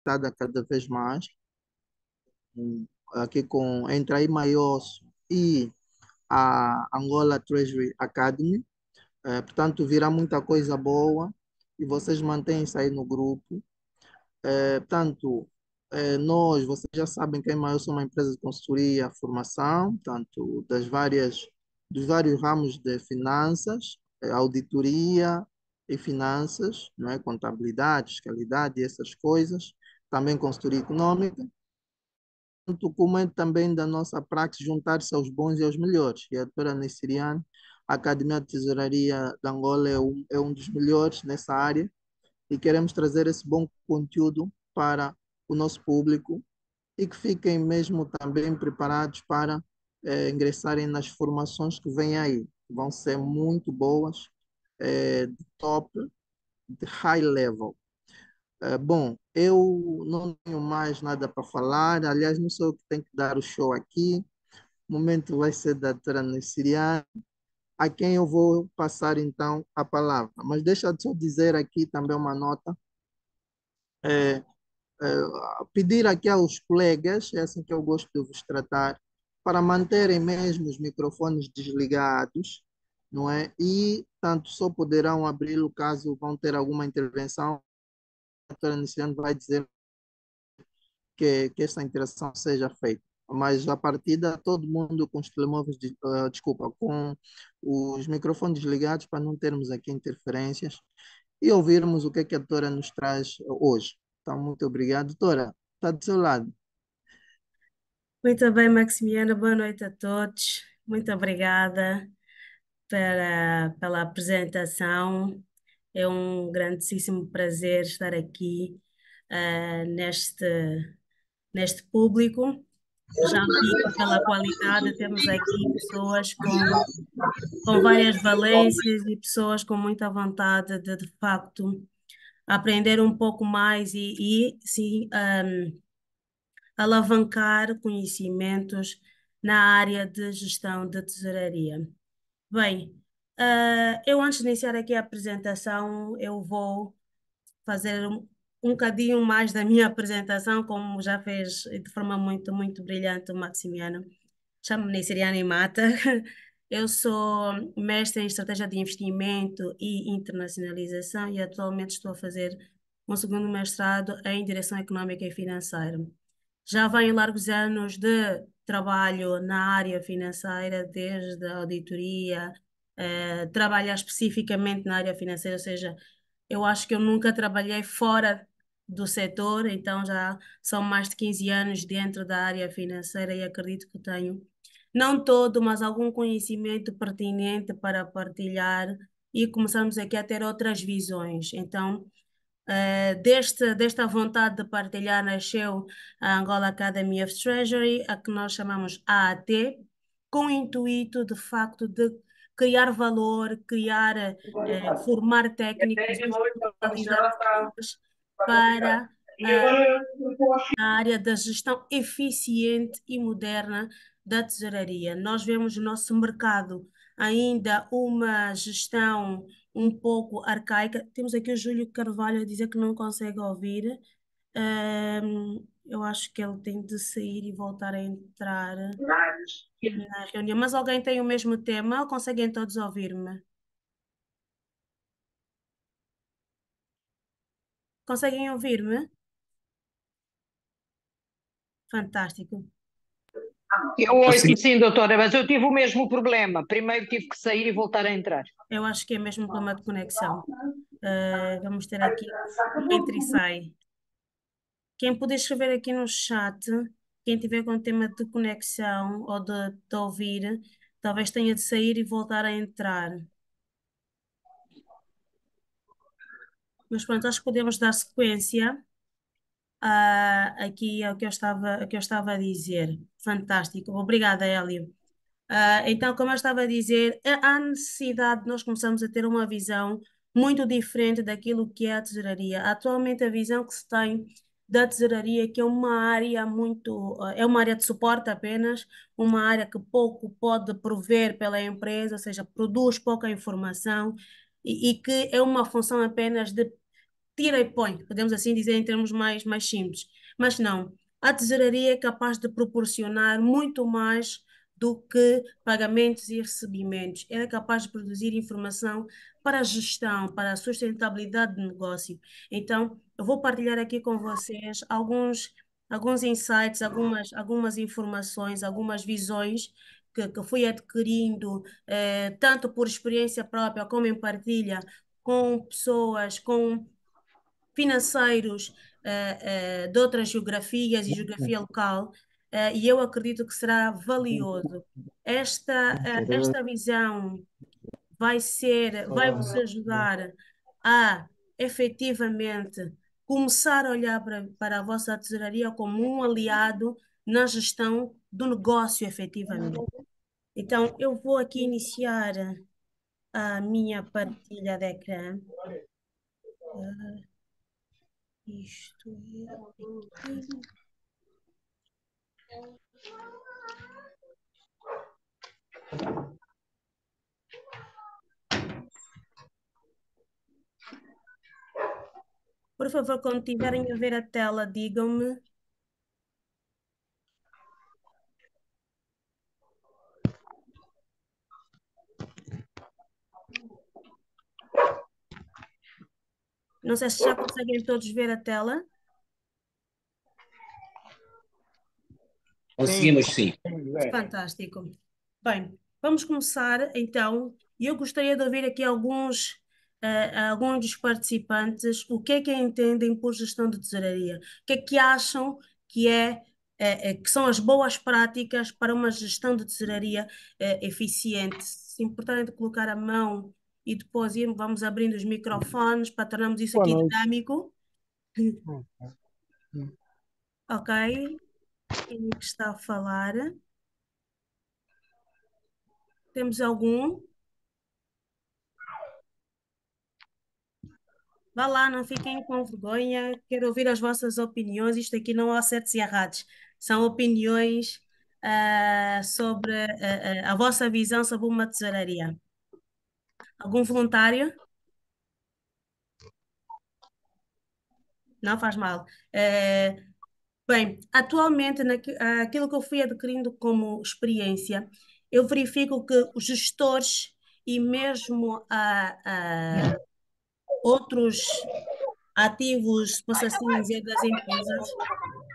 conectada cada vez mais, aqui com entre a Imaios e a Angola Treasury Academy. Portanto, virá muita coisa boa e vocês mantêm-se aí no grupo. Portanto, nós, vocês já sabem que a Email é uma empresa de consultoria, formação, tanto dos vários ramos de finanças, auditoria e finanças, não é? Contabilidade, fiscalidade e essas coisas, também consultoria econômica, tanto como é também da nossa praxe juntar-se aos bons e aos melhores. E a doutora Nessiriane, a Academia de Tesouraria de Angola é um dos melhores nessa área e queremos trazer esse bom conteúdo para o nosso público e que fiquem mesmo também preparados para ingressarem nas formações que vêm aí. Vão ser muito boas, de top, de high level. Bom, eu não tenho mais nada para falar. Aliás, não sou eu que tenho que dar o show aqui. O momento vai ser da doutora Nessiriane, a quem eu vou passar então a palavra. Mas deixa eu só dizer aqui também uma nota. É, Pedir aqui aos colegas, é assim que eu gosto de vos tratar, para manterem mesmo os microfones desligados, não é? E tanto só poderão abri-lo caso vão ter alguma intervenção. A doutora Niciano vai dizer que essa interação seja feita. Mas a partida, todo mundo com os telemóveis, desculpa, com os microfones desligados para não termos aqui interferências e ouvirmos o que a doutora nos traz hoje. Então, muito obrigado. Doutora, está do seu lado. Muito bem, Maximiana, boa noite a todos. Muito obrigada pela apresentação. É um grandíssimo prazer estar aqui neste público. Já vi que pela qualidade temos aqui pessoas com várias valências e pessoas com muita vontade de facto, aprender um pouco mais e sim, alavancar conhecimentos na área de gestão de tesouraria. Bem, eu antes de iniciar aqui a apresentação, eu vou fazer um bocadinho mais da minha apresentação, como já fez de forma muito brilhante o Maximiano. Chamo-me Siriana Mata. Eu sou mestre em estratégia de investimento e internacionalização e atualmente estou a fazer um segundo mestrado em direção económica e financeira. Já venho largos anos de trabalho na área financeira, desde a auditoria, trabalhar especificamente na área financeira, ou seja, eu acho que eu nunca trabalhei fora do setor, então já são mais de 15 anos dentro da área financeira e acredito que tenho, não todo, mas algum conhecimento pertinente para partilhar e começarmos aqui a ter outras visões. Então, desta vontade de partilhar nasceu a Angola Academy of Treasury, a que nós chamamos AAT, com o intuito, de facto, de criar valor, formar técnicos e especializar-nos para a área da gestão eficiente e moderna da tesouraria. Nós vemos no nosso mercado ainda uma gestão um pouco arcaica. Temos aqui o Júlio Carvalho a dizer que não consegue ouvir. Eu acho que ele tem de sair e voltar a entrar na reunião. Mas alguém tem o mesmo tema? Ou conseguem todos ouvir-me? Conseguem ouvir-me? Fantástico. Eu ouço sim, doutora, mas eu tive o mesmo problema. Primeiro tive que sair e voltar a entrar. Eu acho que é mesmo um problema de conexão. Vamos ter aqui um entra e sai. Quem puder escrever aqui no chat, quem tiver com tema de conexão ou de ouvir, talvez tenha de sair e voltar a entrar. Mas pronto, acho que podemos dar sequência aqui ao que eu estava a dizer. Fantástico. Obrigada, Hélio. Então, como eu estava a dizer, há necessidade de nós começarmos a ter uma visão muito diferente daquilo que é a tesouraria. Atualmente, a visão que se tem da tesouraria, que é uma área é uma área de suporte apenas, uma área que pouco pode prover pela empresa, ou seja, produz pouca informação e que é uma função apenas de tira e põe, podemos assim dizer em termos mais simples. Mas não, a tesouraria é capaz de proporcionar muito mais do que pagamentos e recebimentos. Ela é capaz de produzir informação para a gestão, para a sustentabilidade do negócio. Então, eu vou partilhar aqui com vocês alguns insights, algumas informações, algumas visões que fui adquirindo, tanto por experiência própria como em partilha com pessoas, com financeiros de outras geografias e geografia local, e eu acredito que será valioso. Esta visão vai vos ajudar a efetivamente começar a olhar para a vossa tesouraria como um aliado na gestão do negócio, efetivamente. Então, eu vou aqui iniciar a minha partilha de ecrã. Isto é aqui. Por favor, quando estiverem a ver a tela, digam-me. Não sei se já conseguem todos ver a tela. Conseguimos, sim. Fantástico. Bem, vamos começar então. Eu gostaria de ouvir aqui alguns dos participantes o que é que entendem por gestão de tesouraria. O que é que acham que que são as boas práticas para uma gestão de tesouraria eficiente? Se importarem de colocar a mão e depois vamos abrindo os microfones para tornarmos isso aqui dinâmico. Ok? Quem é que está a falar? Temos algum? Vá lá, não fiquem com vergonha. Quero ouvir as vossas opiniões. Isto aqui não há certos e errados. São opiniões sobre a vossa visão sobre uma tesouraria. Algum voluntário? Não faz mal. Bem, atualmente, aquilo que eu fui adquirindo como experiência, eu verifico que os gestores e mesmo outros ativos, se posso assim dizer, das empresas,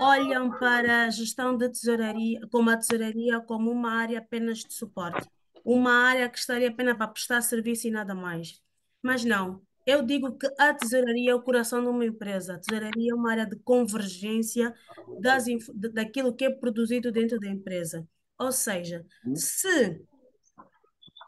olham para a gestão da tesouraria, como a tesouraria como uma área apenas de suporte, uma área que estaria apenas para prestar serviço e nada mais. Mas não, eu digo que a tesouraria é o coração de uma empresa. A tesouraria é uma área de convergência daquilo que é produzido dentro da empresa. Ou seja, se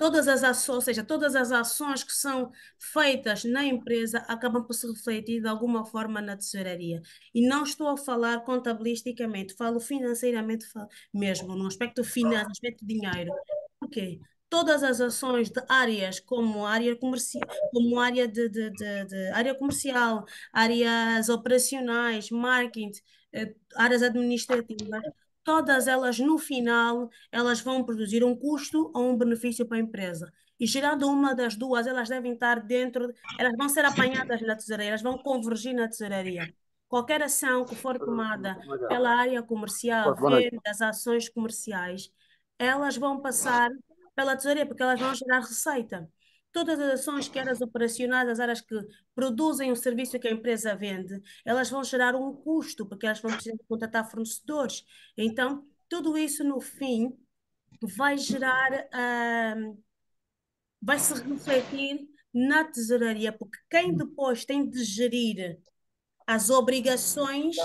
todas as ações, ou seja, todas as ações que são feitas na empresa acabam por se refletir de alguma forma na tesouraria. E não estou a falar contabilisticamente, falo financeiramente mesmo, no aspecto financeiro, no aspecto de dinheiro. Por quê? Todas as ações de áreas como área comercial, como área de área comercial, áreas operacionais, marketing, áreas administrativas, todas elas no final elas vão produzir um custo ou um benefício para a empresa. E gerando uma das duas, elas devem estar dentro, elas vão ser apanhadas na tesouraria, elas vão convergir na tesouraria. Qualquer ação que for tomada pela área comercial, vendas, ações comerciais, elas vão passar pela tesouraria, porque elas vão gerar receita. Todas as ações, quer as operacionais, as áreas que produzem o serviço que a empresa vende, elas vão gerar um custo, porque elas vão precisar de contratar fornecedores. Então, tudo isso no fim vai gerar, vai se refletir na tesouraria, porque quem depois tem de gerir as obrigações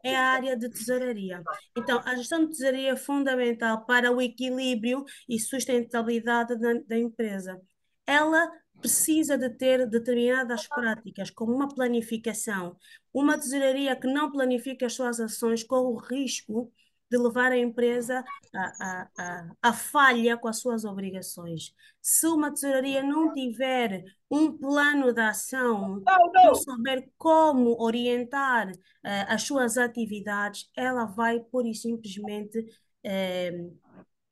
é a área de tesouraria. Então, a gestão de tesouraria é fundamental para o equilíbrio e sustentabilidade da empresa. Ela precisa de ter determinadas práticas, como uma planificação. Uma tesouraria que não planifica as suas ações corre o risco de levar a empresa à falha com as suas obrigações. Se uma tesouraria não tiver um plano de ação, não souber como orientar as suas atividades, ela vai pura e simplesmente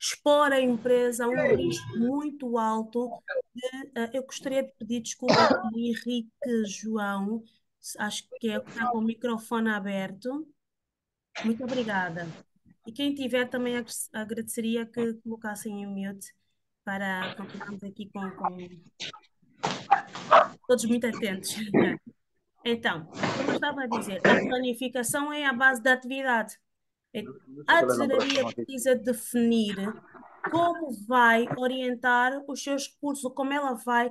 expor a empresa a um risco muito alto. Eu gostaria de pedir desculpa aqui, Henrique, João, Acho que está com o microfone aberto. Muito obrigada. E quem tiver também agradeceria que colocassem em mute para continuarmos aqui com todos muito atentos. Então, como eu estava a dizer, a planificação é a base da atividade. A tesouraria precisa definir como vai orientar os seus recursos, como ela vai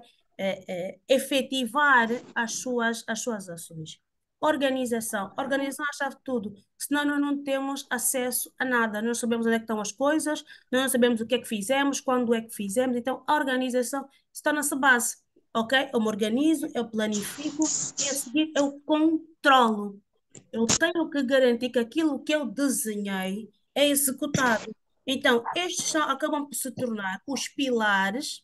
efetivar as suas ações. Organização. Organização é a chave de tudo. Senão nós não temos acesso a nada. Nós sabemos onde é que estão as coisas, nós não sabemos o que é que fizemos, quando é que fizemos. Então, a organização se torna-se base. Ok? Eu me organizo, eu planifico e a seguir eu controlo. Eu tenho que garantir que aquilo que eu desenhei é executado. Então, estes acabam por se tornar os pilares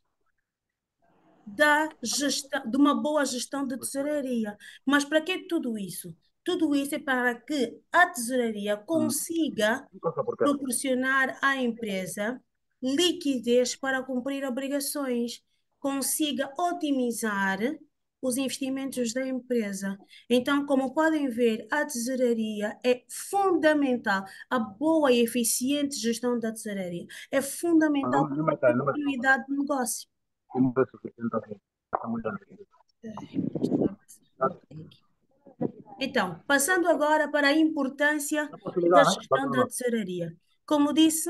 da gestão, de uma boa gestão de tesouraria. Mas para que tudo isso? Tudo isso é para que a tesouraria consiga proporcionar à empresa liquidez para cumprir obrigações, consiga otimizar os investimentos da empresa. Então, como podem ver, a tesouraria é fundamental, a boa e eficiente gestão da tesouraria é fundamental para a continuidade do negócio. Então, passando agora para a importância da gestão da tesouraria. Como disse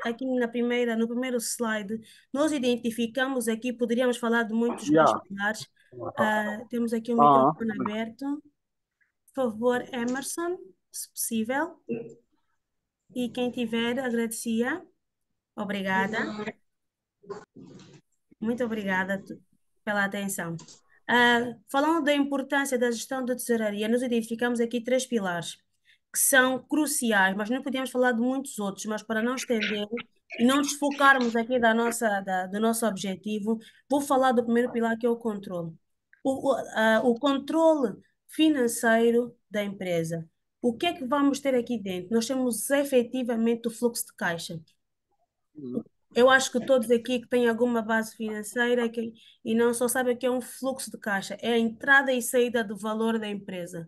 aqui no primeiro slide, nós identificamos aqui, poderíamos falar de muitos mais pilares. Temos aqui o microfone aberto. Por favor, Emerson, se possível. E quem tiver, agradecia. Obrigada. Muito obrigada pela atenção. Falando da importância da gestão da tesouraria, nós identificamos aqui três pilares que são cruciais, mas não podíamos falar de muitos outros, mas para não estender e não desfocarmos aqui do nosso objetivo, vou falar do primeiro pilar, que é o controle. O controle financeiro da empresa. O que é que vamos ter aqui dentro? Nós temos efetivamente o fluxo de caixa. Eu acho que todos aqui que têm alguma base financeira e não só sabem o que é um fluxo de caixa, é a entrada e saída do valor da empresa.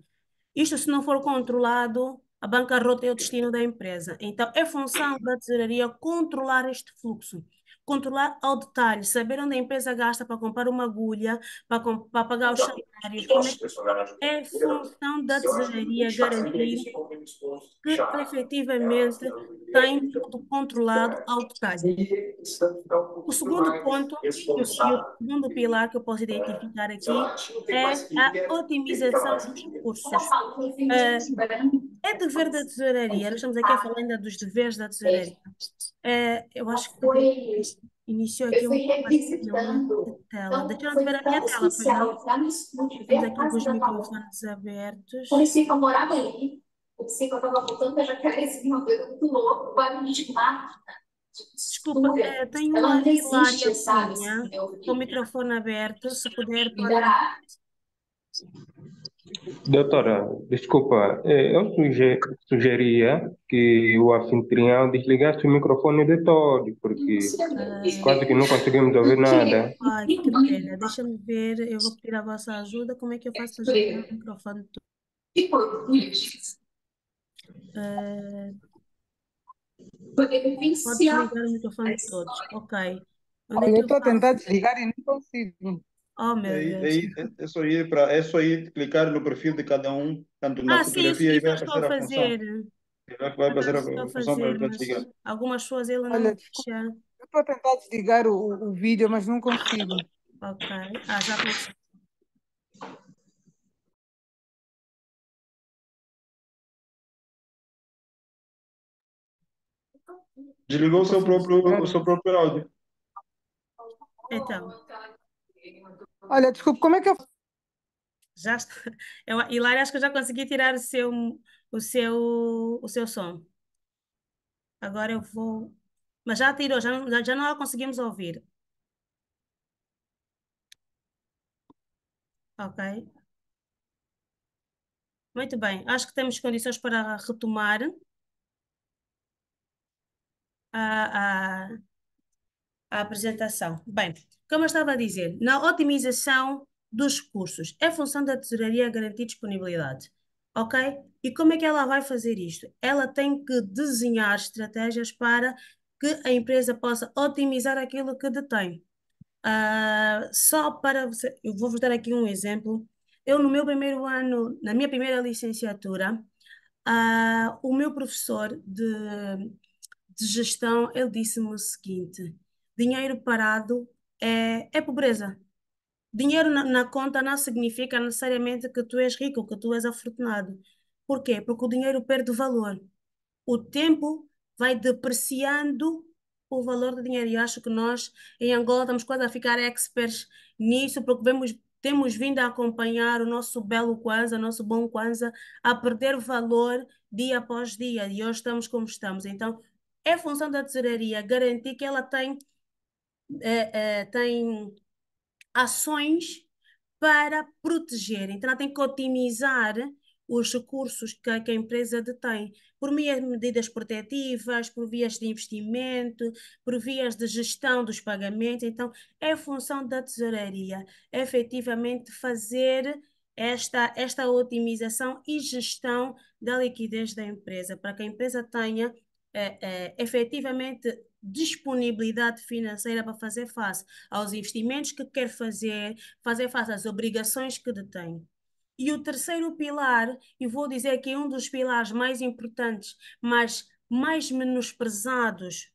Isto, se não for controlado, a bancarrota é o destino da empresa. Então, é função da tesouraria controlar este fluxo, controlar ao detalhe, saber onde a empresa gasta para comprar uma agulha, para pagar os salários. É função da tesouraria garantir que efetivamente tem tudo controlado ao detalhe. O segundo ponto e o segundo pilar que eu posso identificar aqui é a otimização dos recursos. É dever da tesouraria, nós estamos aqui a falar ainda dos deveres da tesouraria. Eu acho que iniciou aqui um compartilhamento de tela. Deixaram de ver a minha tela, pois não? Temos aqui alguns microfones abertos. Desculpa, tenho uma Hilária Cunha com o microfone aberto. Se puder, pode. Doutora, desculpa, eu sugeria que o anfitrião desligasse o microfone de todo, porque quase que não conseguimos ouvir nada. Ai, que pena. Deixa-me ver, eu vou pedir a vossa ajuda. Como é que eu faço para desligar o microfone todo? Pode desligar o microfone de todos. Ok. Onde é que Eu estou a faço? tentar desligar e não consigo. Oh, meu Deus. É só ir clicar no perfil de cada um, tanto na Sim, isso fotografia, e vai eu estou a aparecer a função. fazer. Vai aparecer Estou a a função fazer, para mas desligar. algumas pessoas ele não Olha, desculpa, deixa. eu estou a tentar desligar o vídeo, mas não consigo. Ok. Já consegui. Desligou o seu próprio áudio. Então, Olha, desculpa, como é que eu... já está. Hilária, acho que eu já consegui tirar o seu som. Agora eu vou. Mas já tirou, já não a conseguimos ouvir. Ok. Muito bem. Acho que temos condições para retomar a, a, a apresentação. Bem, como eu estava a dizer, na otimização dos recursos. É função da tesouraria garantir disponibilidade, ok? E como é que ela vai fazer isto? Ela tem que desenhar estratégias para que a empresa possa otimizar aquilo que detém. Só para você, eu vou-vos dar aqui um exemplo. Eu, no meu primeiro ano, na minha primeira licenciatura, o meu professor de gestão, ele disse-me o seguinte: dinheiro parado é pobreza. Dinheiro na conta não significa necessariamente que tu és rico, que tu és afortunado. Por quê? Porque o dinheiro perde valor. O tempo vai depreciando o valor do dinheiro. E acho que nós, em Angola, estamos quase a ficar experts nisso, porque temos vindo a acompanhar o nosso belo Kwanza, o nosso bom Kwanza, a perder valor dia após dia. E hoje estamos como estamos. Então, é função da tesouraria garantir que ela tem ações para proteger. Então, ela tem que otimizar os recursos que a empresa detém, por medidas protetivas, por vias de investimento, por vias de gestão dos pagamentos. Então, é função da tesouraria efetivamente fazer esta otimização e gestão da liquidez da empresa, para que a empresa tenha efetivamente disponibilidade financeira para fazer face aos investimentos que quer fazer face às obrigações que detém. E o terceiro pilar, e vou dizer que é um dos pilares mais importantes, mas mais menosprezados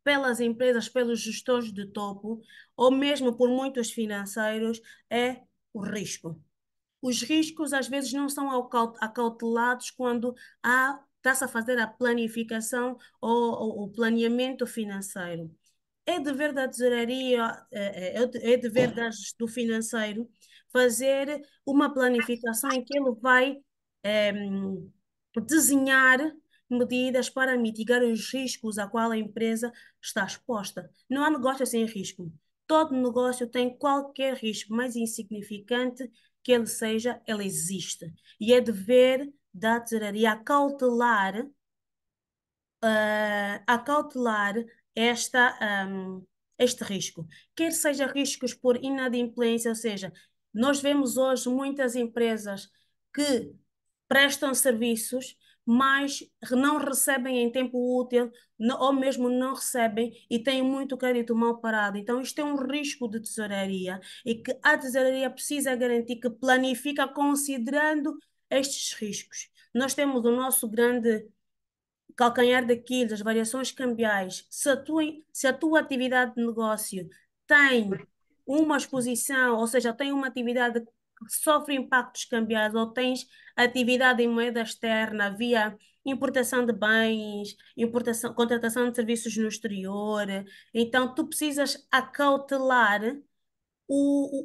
pelas empresas, pelos gestores de topo, ou mesmo por muitos financeiros, é o risco. Os riscos às vezes não são acautelados quando está-se a fazer a planificação ou o planeamento financeiro. É dever da tesouraria, é dever do financeiro fazer uma planificação em que ele vai desenhar medidas para mitigar os riscos a qual a empresa está exposta. Não há negócio sem risco. Todo negócio tem qualquer risco, mais insignificante que ele seja, ele existe. E é dever da tesouraria acautelar este risco. Quer seja riscos por inadimplência, ou seja, nós vemos hoje muitas empresas que prestam serviços, mas não recebem em tempo útil, ou mesmo não recebem e têm muito crédito mal parado. Então, isto é um risco de tesouraria e que a tesouraria precisa garantir que planifica considerando estes riscos. Nós temos o nosso grande calcanhar daquilo, as variações cambiais. Se a tua atividade de negócio tem uma exposição, ou seja, tem uma atividade que sofre impactos cambiais, ou tens atividade em moeda externa via importação de bens, contratação de serviços no exterior, então tu precisas acautelar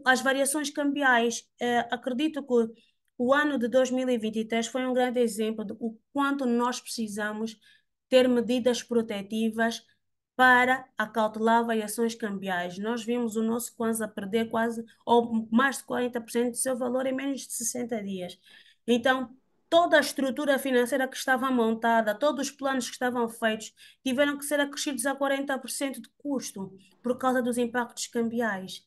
as variações cambiais. Acredito que o ano de 2023 foi um grande exemplo de o quanto nós precisamos ter medidas protetivas para acautelar variações cambiais. Nós vimos o nosso Kwanza perder quase, ou mais de 40% do seu valor em menos de 60 dias. Então, toda a estrutura financeira que estava montada, todos os planos que estavam feitos, tiveram que ser acrescidos a 40% de custo por causa dos impactos cambiais.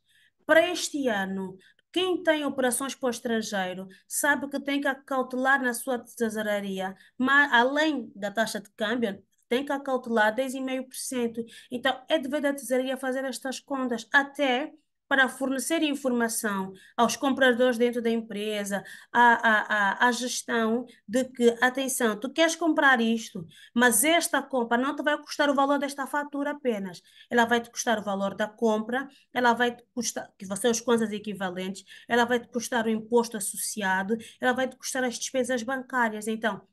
Para este ano, quem tem operações para o estrangeiro sabe que tem que acautelar na sua tesouraria, mas além da taxa de câmbio, tem que acautelar 10,5%. Então, é dever da tesouraria fazer estas contas, até para fornecer informação aos compradores dentro da empresa, à gestão de que, atenção, tu queres comprar isto, mas esta compra não te vai custar o valor desta fatura apenas. Ela vai te custar o valor da compra, ela vai te custar, que vão ser os contas equivalentes, ela vai te custar o imposto associado, ela vai te custar as despesas bancárias. Então,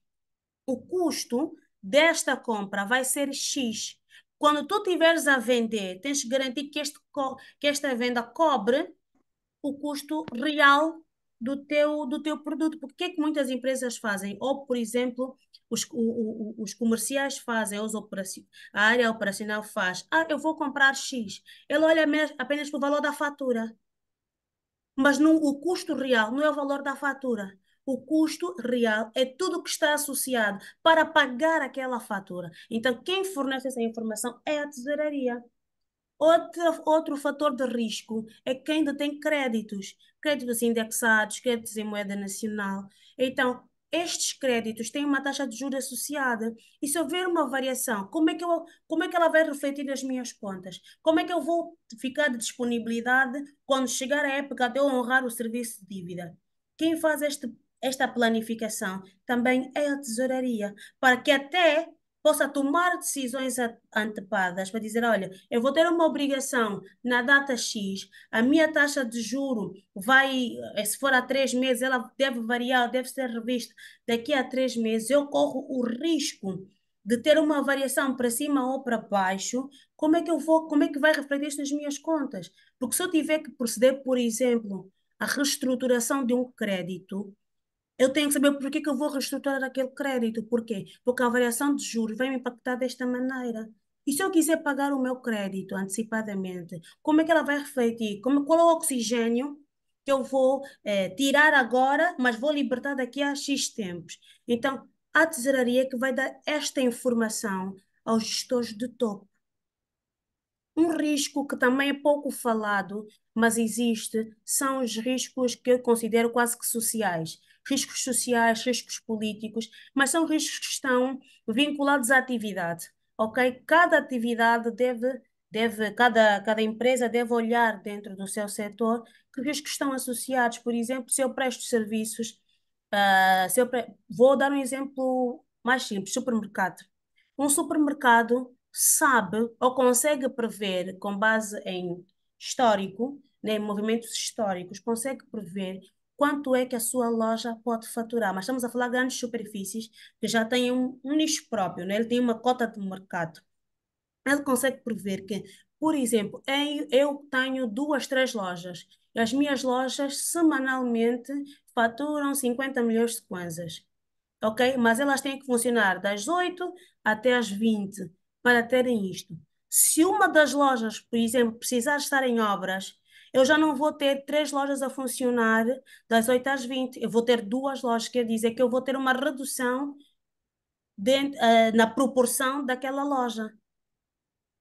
o custo desta compra vai ser X. Quando tu estiveres a vender, tens que garantir que esta venda cobre o custo real do teu produto. Porque o que é que muitas empresas fazem? Ou, por exemplo, os comerciais fazem, a área operacional faz. Eu vou comprar X. Ele olha apenas para o valor da fatura. Mas o custo real não é o valor da fatura. O custo real é tudo que está associado para pagar aquela fatura. Então, quem fornece essa informação é a tesouraria. Outro fator de risco é quem ainda tem créditos indexados, créditos em moeda nacional. Então, estes créditos têm uma taxa de juros associada. E se houver uma variação, como é que ela vai refletir nas minhas contas? Como é que eu vou ficar de disponibilidade quando chegar a época de eu honrar o serviço de dívida? Quem faz esta planificação também é a tesouraria, para que até possa tomar decisões antepadas, para dizer, olha, eu vou ter uma obrigação na data X, a minha taxa de juro se for há 3 meses, ela deve variar, deve ser revista daqui a 3 meses, eu corro o risco de ter uma variação para cima ou para baixo, como é que vai refletir isto nas minhas contas? Porque se eu tiver que proceder, por exemplo, a reestruturação de um crédito, eu tenho que saber por que eu vou reestruturar aquele crédito. Por quê? Porque a variação de juros vai me impactar desta maneira. E se eu quiser pagar o meu crédito antecipadamente, como é que ela vai refletir? Qual é o oxigênio que eu vou tirar agora, mas vou libertar daqui a X tempos? Então, a tesouraria que vai dar esta informação aos gestores de topo. Um risco que também é pouco falado, mas existe, são os riscos que eu considero quase que sociais. Riscos sociais, riscos políticos, mas são riscos que estão vinculados à atividade, ok? Cada atividade cada empresa deve olhar dentro do seu setor que riscos estão associados. Por exemplo, se eu presto serviços, vou dar um exemplo mais simples, supermercado. Um supermercado sabe ou consegue prever, com base em histórico, né, em movimentos históricos, consegue prever quanto é que a sua loja pode faturar. Mas estamos a falar de grandes superfícies que já têm um nicho próprio, né? Ele tem uma cota de mercado. Ele consegue prever que, por exemplo, eu tenho 2, 3 lojas. E as minhas lojas semanalmente faturam 50 milhões de kwanzas, ok? Mas elas têm que funcionar das 8 até às 20 para terem isto. Se uma das lojas, por exemplo, precisar estar em obras, eu já não vou ter 3 lojas a funcionar das 8 às 20. Eu vou ter 2 lojas, quer dizer que eu vou ter uma redução na proporção daquela loja.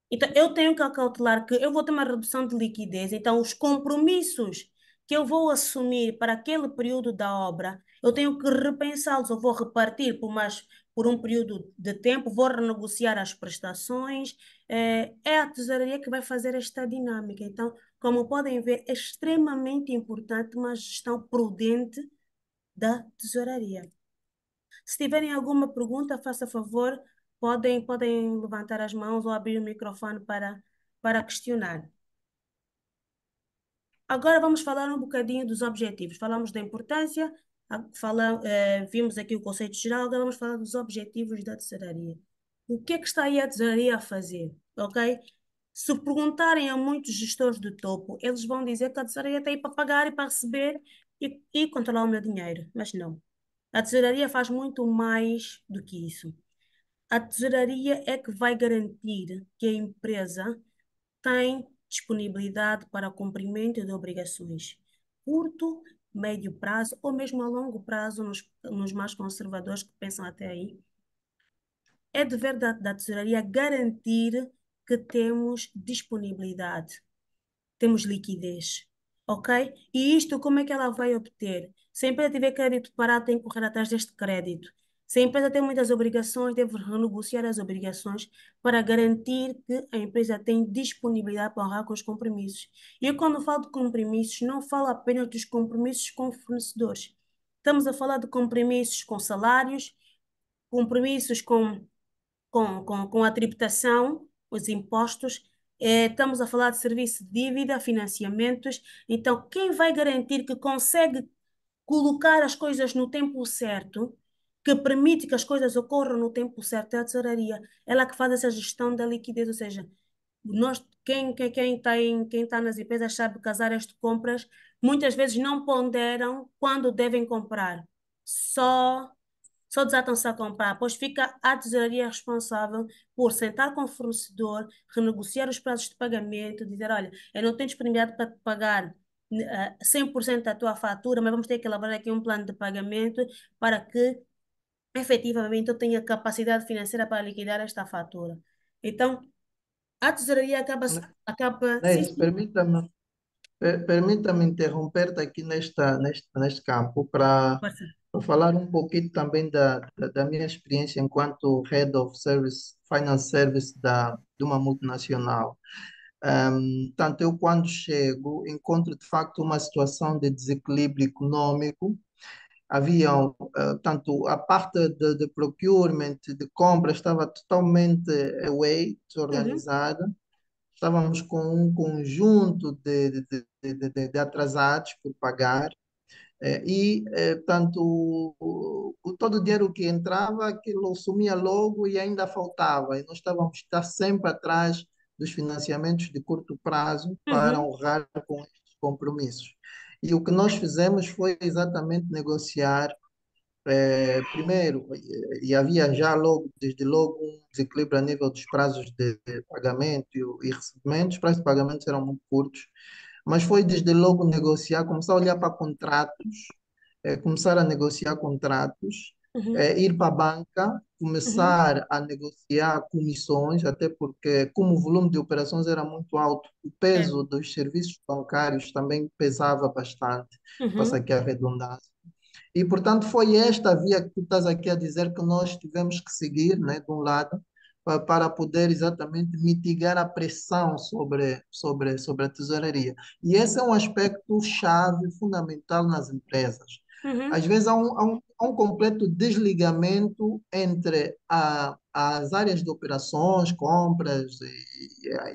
Então, eu tenho que acautelar que eu vou ter uma redução de liquidez. Então, os compromissos que eu vou assumir para aquele período da obra, eu tenho que repensá-los. Eu vou repartir por um período de tempo, vou renegociar as prestações. É a tesouraria que vai fazer esta dinâmica. Então, como podem ver, é extremamente importante uma gestão prudente da tesouraria. Se tiverem alguma pergunta, faça favor, podem levantar as mãos ou abrir o microfone para questionar. Agora vamos falar um bocadinho dos objetivos. Falamos da importância, vimos aqui o conceito geral, agora vamos falar dos objetivos da tesouraria. O que é que está aí a tesouraria a fazer? Ok? Se perguntarem a muitos gestores de topo, eles vão dizer que a tesouraria está aí para pagar e para receber e controlar o meu dinheiro. Mas não. A tesouraria faz muito mais do que isso. A tesouraria é que vai garantir que a empresa tem disponibilidade para cumprimento de obrigações curto, médio prazo ou mesmo a longo prazo nos mais conservadores que pensam até aí. É dever da tesouraria garantir que temos disponibilidade, temos liquidez, ok? E isto como é que ela vai obter? Se a empresa tiver crédito parado, tem que correr atrás deste crédito. Se a empresa tem muitas obrigações, deve renegociar as obrigações para garantir que a empresa tem disponibilidade para honrar com os compromissos. E eu, quando falo de compromissos, não falo apenas dos compromissos com fornecedores. Estamos a falar de compromissos com salários, compromissos com a tributação, os impostos, estamos a falar de serviço de dívida, financiamentos. Então, quem vai garantir que consegue colocar as coisas no tempo certo, que permite que as coisas ocorram no tempo certo, é a tesouraria. Ela que faz essa gestão da liquidez, ou seja, quem está nas empresas sabe que as áreas de compras muitas vezes não ponderam quando devem comprar. Só desatam-se a comprar, pois fica a tesouraria responsável por sentar com o fornecedor, renegociar os prazos de pagamento, dizer, olha, eu não tenho disponibilidade para te pagar 100% da tua fatura, mas vamos ter que elaborar aqui um plano de pagamento para que efetivamente eu tenha capacidade financeira para liquidar esta fatura. Então, a tesouraria acaba sim, Neide, sim. permita-me interromper-te aqui neste campo para Força. falar um pouquinho também da minha experiência enquanto Head of Service, Finance Service de uma multinacional. Tanto eu, quando chego, encontro de facto uma situação de desequilíbrio econômico. Havia, tanto a parte de procurement, de compra, estava totalmente away, Uhum, desorganizada. Estávamos com um conjunto de atrasados por pagar. Tanto todo o dinheiro que entrava, aquilo sumia logo e ainda faltava. E nós estávamos a estar sempre atrás dos financiamentos de curto prazo para uhum, honrar com estes compromissos. E o que nós fizemos foi exatamente negociar primeiro, e havia já logo, desde logo, um desequilíbrio a nível dos prazos de pagamento e recebimentos. Os prazos de pagamento eram muito curtos, mas foi desde logo negociar, começar a olhar para contratos, começar a negociar contratos, uhum, ir para a banca, uhum. começar a negociar comissões, até porque, como o volume de operações era muito alto, o É. peso dos serviços bancários também pesava bastante, passa Uhum, aqui a redundância. E, portanto, foi esta via que tu estás aqui a dizer que nós tivemos que seguir, né, de um lado, para poder exatamente mitigar a pressão sobre a tesouraria. E esse é um aspecto chave, fundamental nas empresas. uhum. Às vezes há um completo desligamento entre as áreas de operações, compras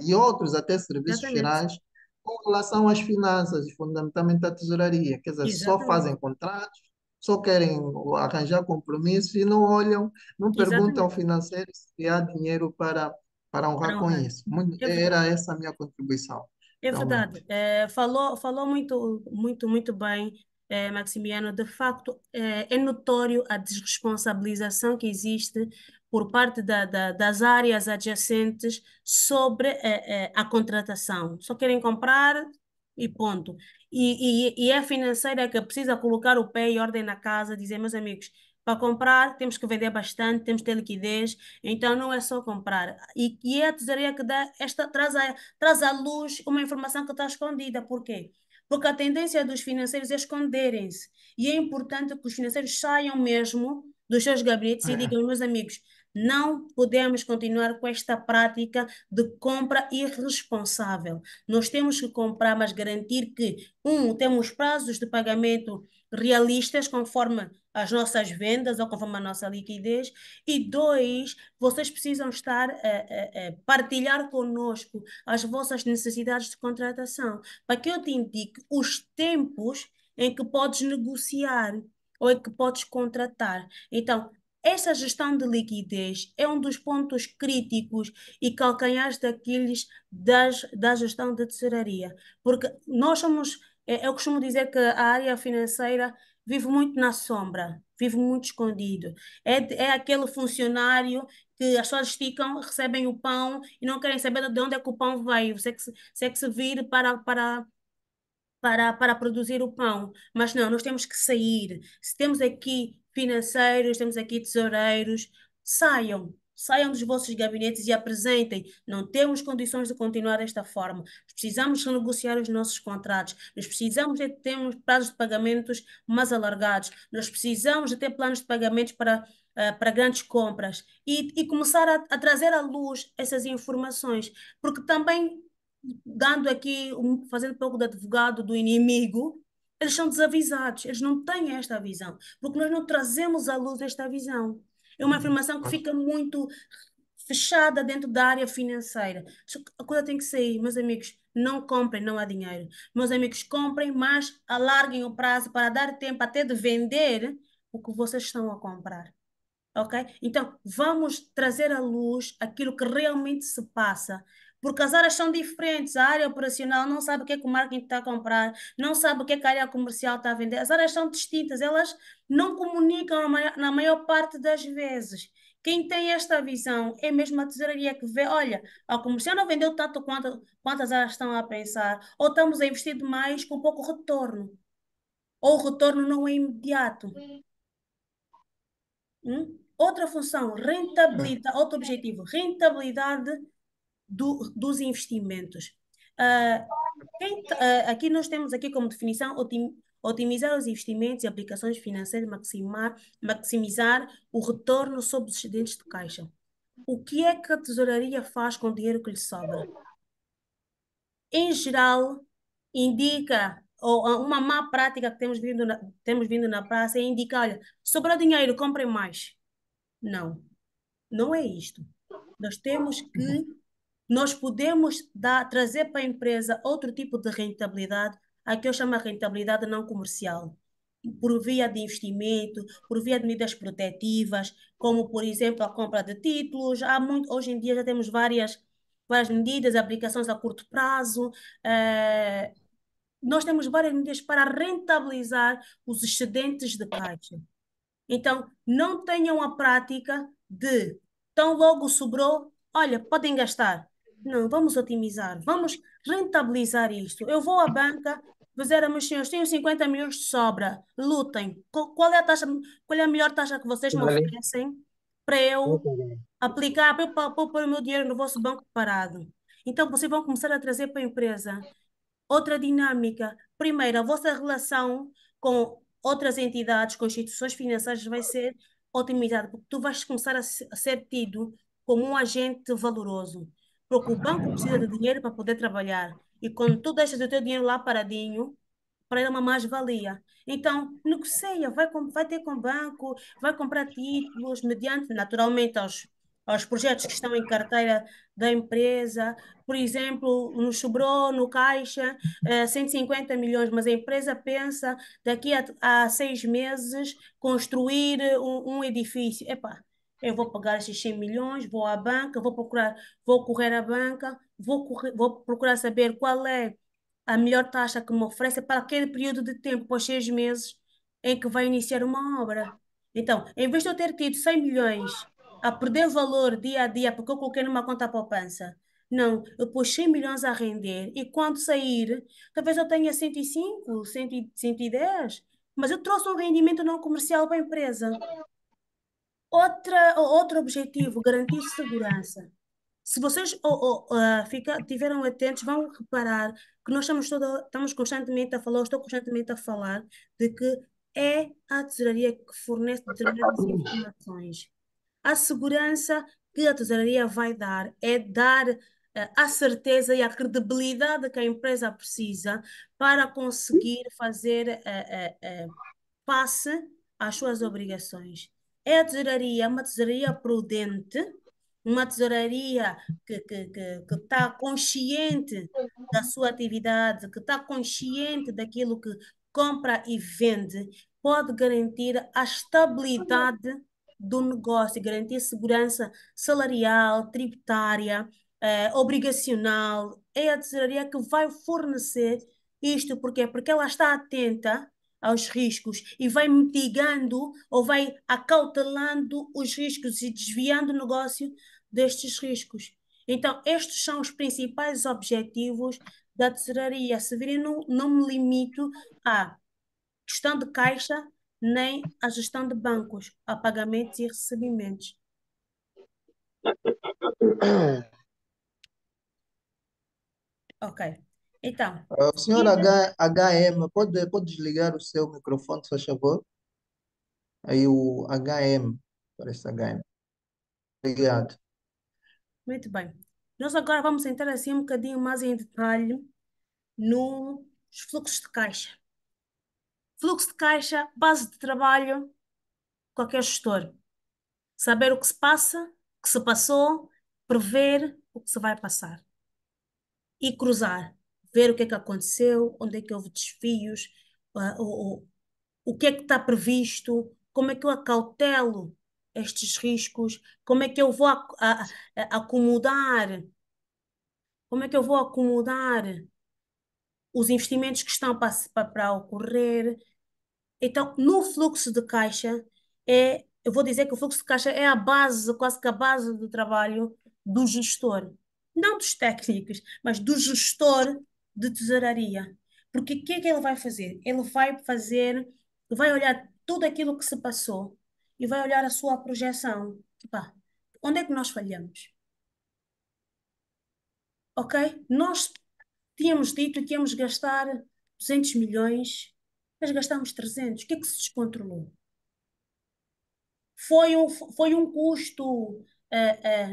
e outros, até serviços Exatamente. gerais, com relação às finanças e fundamentalmente à tesouraria. Quer dizer, só Exatamente. fazem contratos, só querem arranjar compromissos e não olham, não perguntam ao Exatamente. financeiro se há dinheiro para honrar Para com honrar. isso. É verdade. Era essa a minha contribuição, É realmente. verdade. Falou muito, muito, muito bem, Maximiano. De facto, é notório a desresponsabilização que existe por parte das áreas adjacentes sobre a contratação. Só querem comprar e ponto. E é a financeira que precisa colocar o pé e ordem na casa, dizer, meus amigos, para comprar temos que vender bastante, temos que ter liquidez, então não é só comprar. E é a tesouraria que dá traz à luz uma informação que está escondida. Por quê? Porque a tendência dos financeiros é esconderem-se. E é importante que os financeiros saiam mesmo dos seus gabinetes e digam, meus amigos, não podemos continuar com esta prática de compra irresponsável. Nós temos que comprar, mas garantir que, temos prazos de pagamento realistas conforme as nossas vendas ou conforme a nossa liquidez, e dois, vocês precisam estar a partilhar conosco as vossas necessidades de contratação, para que eu te indique os tempos em que podes negociar ou em que podes contratar. Então, essa gestão de liquidez é um dos pontos críticos e calcanhares daqueles da gestão de tesouraria, porque nós somos, eu costumo dizer que a área financeira vive muito na sombra, vive muito escondido. É aquele funcionário que as pessoas esticam, recebem o pão e não querem saber de onde é que o pão veio. Você é que se vire para produzir o pão. Mas não, nós temos que sair. Se temos aqui financeiros, temos aqui tesoureiros, saiam dos vossos gabinetes e apresentem. Não temos condições de continuar desta forma. Precisamos renegociar os nossos contratos. Nós precisamos de ter prazos de pagamentos mais alargados. Nós precisamos de ter planos de pagamentos para grandes compras e começar a trazer à luz essas informações, porque também dando aqui, fazendo um pouco de advogado do inimigo, eles são desavisados, eles não têm esta visão, porque nós não trazemos à luz esta visão. É uma afirmação que fica muito fechada dentro da área financeira. Só que a coisa tem que sair, meus amigos. Não comprem, não há dinheiro. Meus amigos, comprem, mas alarguem o prazo para dar tempo até de vender o que vocês estão a comprar. Ok? Então, vamos trazer à luz aquilo que realmente se passa. Porque as áreas são diferentes. A área operacional não sabe o que é que o marketing está a comprar, não sabe o que é que a área comercial está a vender. As áreas são distintas, elas não comunicam na maior parte das vezes. Quem tem esta visão é mesmo a tesouraria que vê, olha, a comercial não vendeu tanto quantas áreas estão a pensar, ou estamos a investir demais com pouco retorno, ou o retorno não é imediato. Outra função, rentabilidade, outro objetivo, rentabilidade dos investimentos. Aqui nós temos aqui como definição otimizar os investimentos e aplicações financeiras, maximizar o retorno sobre os excedentes de caixa. O que é que a tesouraria faz com o dinheiro que lhe sobra? Em geral, indica, ou uma má prática que temos vindo na praça é indicar, olha, sobrou dinheiro, comprem mais. Não, não é isto. Nós podemos trazer para a empresa outro tipo de rentabilidade, a que eu chamo de rentabilidade não comercial, por via de investimento, por via de medidas protetivas, como, por exemplo, a compra de títulos. Hoje em dia já temos várias medidas, aplicações a curto prazo. Nós temos várias medidas para rentabilizar os excedentes de caixa. Então, não tenham a prática de tão logo sobrou, olha, podem gastar. Não, vamos otimizar, vamos rentabilizar isto. Eu vou à banca dizer a meus senhores, tenho 50 milhões de sobra, lutem. Qual é a taxa, qual é a melhor taxa que vocês me Vale. oferecem para eu aplicar, para pôr o meu dinheiro no vosso banco parado? Então, vocês vão começar a trazer para a empresa outra dinâmica. Primeiro, a vossa relação com outras entidades, com instituições financeiras vai ser otimizada, porque tu vais começar a ser tido como um agente valoroso. Porque o banco precisa de dinheiro para poder trabalhar. E quando tu deixas o teu dinheiro lá paradinho, para ele é uma mais-valia. Então, negocia, vai ter com o banco, vai comprar títulos, mediante, naturalmente, aos projetos que estão em carteira da empresa. Por exemplo, nos sobrou no caixa 150 milhões, mas a empresa pensa daqui a 6 meses construir um edifício. Epá, eu vou pagar esses 100 milhões, vou à banca, vou correr à banca, vou procurar saber qual é a melhor taxa que me oferece para aquele período de tempo, para os 6 meses em que vai iniciar uma obra. Então, em vez de eu ter tido 100 milhões a perder valor dia a dia porque eu coloquei numa conta poupança, não, eu pus 100 milhões a render e quando sair, talvez eu tenha 105, 100, 110, mas eu trouxe um rendimento não comercial para a empresa. Outro objetivo, garantir segurança. Se vocês tiveram atentos, vão reparar que nós estamos constantemente a falar, eu estou constantemente a falar de que é a tesouraria que fornece determinadas informações. A segurança que a tesouraria vai dar é dar a certeza e a credibilidade que a empresa precisa para conseguir fazer face às suas obrigações. É a tesouraria, uma tesouraria prudente, uma tesouraria que está consciente da sua atividade, que está consciente daquilo que compra e vende, pode garantir a estabilidade do negócio, garantir segurança salarial, tributária, obrigacional. É a tesouraria que vai fornecer isto, porquê? Porque ela está atenta aos riscos e vai mitigando ou vai acautelando os riscos e desviando o negócio destes riscos. Então, estes são os principais objetivos da tesouraria. Se virem, não me limito à gestão de caixa nem à gestão de bancos, a pagamentos e recebimentos. Ok. Então, O senhor HM, pode desligar o seu microfone, se faz favor? Aí o HM, parece HM. Obrigado. muito bem. Nós agora vamos entrar assim um bocadinho mais em detalhe nos fluxos de caixa. Fluxo de caixa, base de trabalho, qualquer gestor. Saber o que se passa, o que se passou, prever o que se vai passar. E cruzar, ver o que é que aconteceu, onde é que houve desvios, o que é que está previsto, como é que eu acautelo estes riscos, como é que eu vou acomodar, como é que eu vou acomodar os investimentos que estão para ocorrer. Então, no fluxo de caixa, eu vou dizer que o fluxo de caixa é a base, quase que a base do trabalho do gestor. Não dos técnicos, mas do gestor de tesouraria. Porque o que é que ele vai fazer? Vai olhar tudo aquilo que se passou e vai olhar a sua projeção. Epá, onde é que nós falhamos? ok? Nós tínhamos dito que íamos gastar 200 milhões, mas gastámos 300. O que é que se descontrolou? Foi um custo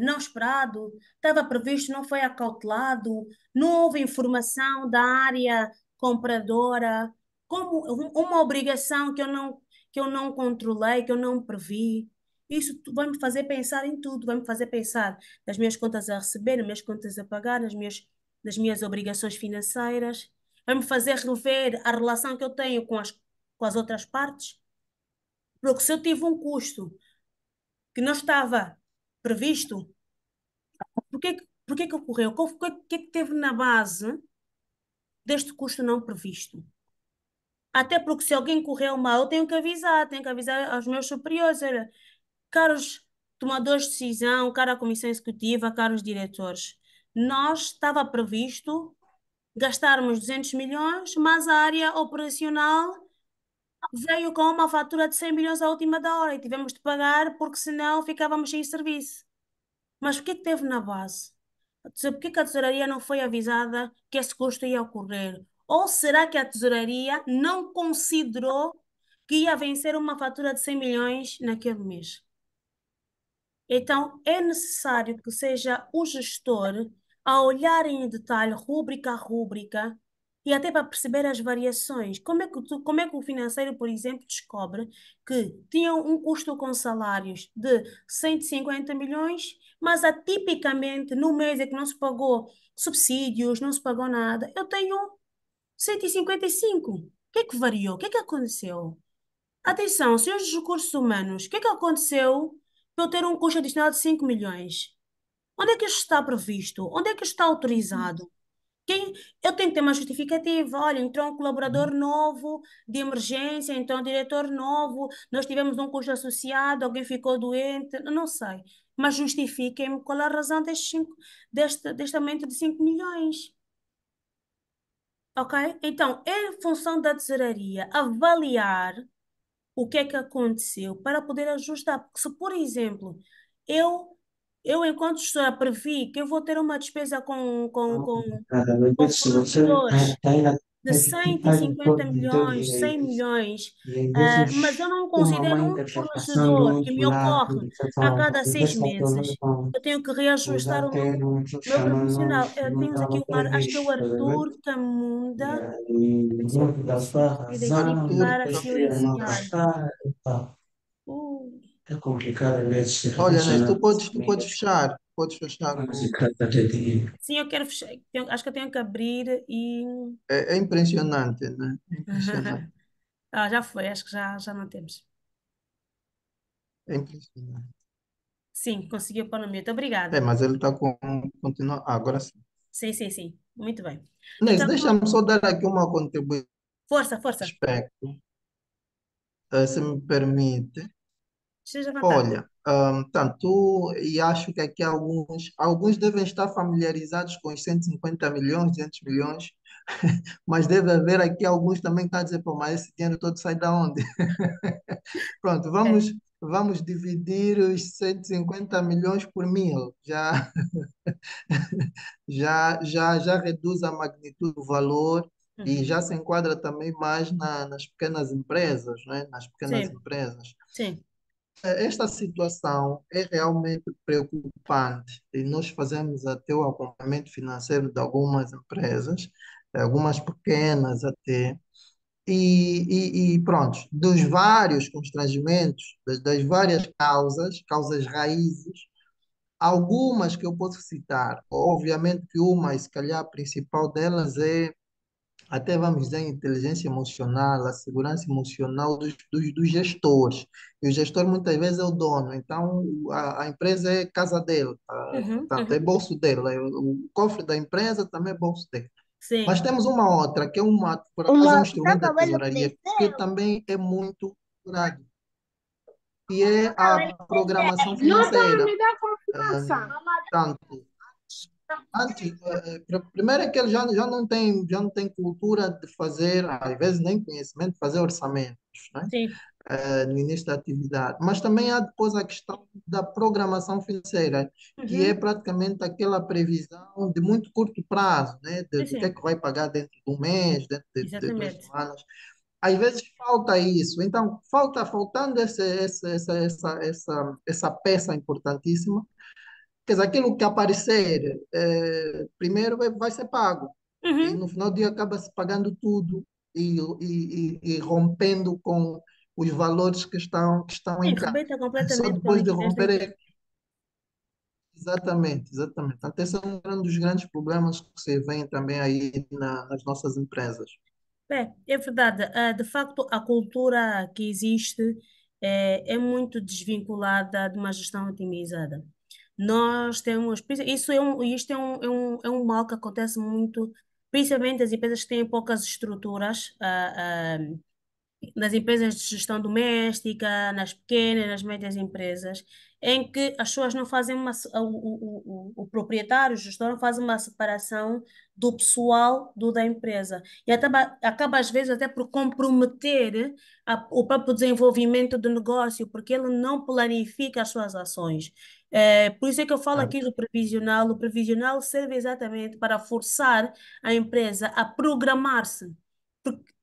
não esperado, estava previsto, não foi acautelado, não houve informação da área compradora, como uma obrigação que eu não controlei, que eu não previ. Isso vai-me fazer pensar em tudo, vai-me fazer pensar nas minhas contas a receber, nas minhas contas a pagar, nas minhas obrigações financeiras, vai-me fazer rever a relação que eu tenho com as outras partes. Porque se eu tive um custo que não estava previsto, porquê que ocorreu? O que é que teve na base deste custo não previsto? Até porque se alguém correu mal, eu tenho que avisar aos meus superiores, olha, caros tomadores de decisão, cara comissão executiva, caros diretores, nós estava previsto gastarmos 200 milhões, mas a área operacional veio com uma fatura de 100 milhões à última da hora e tivemos de pagar porque senão ficávamos sem serviço. Mas o que é que teve na base? Por que que a tesouraria não foi avisada que esse custo ia ocorrer? Ou será que a tesouraria não considerou que ia vencer uma fatura de 100 milhões naquele mês? Então, é necessário que seja o gestor a olhar em detalhe, rúbrica a rúbrica, e até para perceber as variações. Como é que o financeiro, por exemplo, descobre que tinha um custo com salários de 150 milhões, mas atipicamente no mês em que não se pagou subsídios, não se pagou nada, eu tenho 155. O que é que variou? O que é que aconteceu? Atenção, senhores dos recursos humanos, o que é que aconteceu para eu ter um custo adicional de 5 milhões? Onde é que isto está previsto? Onde é que isto está autorizado? Eu tenho que ter uma justificativa. Olha, entrou um colaborador novo de emergência, então um diretor novo, nós tivemos um custo associado, alguém ficou doente, eu não sei. Mas justifiquem-me qual é a razão deste aumento de 5 milhões. Ok? Então, é função da tesouraria avaliar o que é que aconteceu para poder ajustar. Porque se, por exemplo, eu, eu enquanto gestora, previ que eu vou ter uma despesa com fornecedores de 150 milhões, 100 milhões, mas eu não considero um fornecedor que me ocorre a cada 6 meses, eu tenho que reajustar o meu previsional. Temos aqui, acho que é o Arthur Camunda, deixa eu Arthur, identificar aqui o inicial. Uh, olha, Inês, tu podes fechar, sim, eu quero fechar. Acho que eu tenho que abrir e. é impressionante, né? É impressionante, Ah, já foi, acho que já não temos. é impressionante. Sim, conseguiu pôr no mute. É, Obrigada. mas ele está com, continua, agora sim. Sim, sim, sim. Muito bem. Inês, Então, deixa-me só dar aqui uma contribuição força, ao força. aspecto, se me permite. Esteja à vontade. Olha, tanto, e acho que aqui alguns devem estar familiarizados com os 150 milhões, 200 milhões, mas deve haver aqui alguns também que estão a dizer, pô, mas esse dinheiro todo sai da onde? Pronto, É, vamos dividir os 150 milhões por 1000. Já reduz a magnitude do valor e uhum. já se enquadra também mais nas pequenas empresas, né? Nas pequenas Sim, empresas. sim, Esta situação é realmente preocupante e nós fazemos até o acompanhamento financeiro de algumas empresas, algumas pequenas até, e pronto, dos vários constrangimentos, das várias causas raízes, algumas que eu posso citar, obviamente que uma, e se calhar a principal delas é até vamos dizer, a inteligência emocional, a segurança emocional dos gestores. E o gestor muitas vezes é o dono, então a empresa é casa dele, uhum, portanto, é uhum. bolso dele, o cofre da empresa também é bolso dele. Mas Sim. temos uma outra, que é por acaso é um instrumento da tesouraria, que também é muito grave, que é a programação financeira. Tanto antes, primeiro é que ele já não tem cultura de fazer, às vezes nem conhecimento, de fazer orçamentos, né? Sim. no início da atividade. Mas também há depois a questão da programação financeira, que é Uhum. praticamente aquela previsão de muito curto prazo, né? Sim, Do que é sim, que vai pagar dentro de um mês, dentro de 2 exatamente. semanas. Às vezes falta isso. Então, faltando essa peça importantíssima, quer dizer, aquilo que aparecer, primeiro vai ser pago. E Uhum. no final do dia acaba se pagando tudo e rompendo com os valores que estão Sim, em casa. rebenta Só completamente com a depois de liquidez da romper empresa. exatamente, exatamente. Então, esse é um dos grandes problemas que se vê também aí nas nossas empresas. É verdade. De facto, a cultura que existe é muito desvinculada de uma gestão otimizada. Nós temos, isto é um mal que acontece muito, principalmente as empresas que têm poucas estruturas, nas empresas de gestão doméstica, nas pequenas, nas médias empresas, em que as pessoas não fazem o proprietário, o gestor, não faz uma separação do pessoal do da empresa. E acaba às vezes até por comprometer o próprio desenvolvimento do negócio, porque ele não planifica as suas ações. Por isso é que eu falo aqui Certo? do previsional. O previsional serve exatamente para forçar a empresa a programar-se.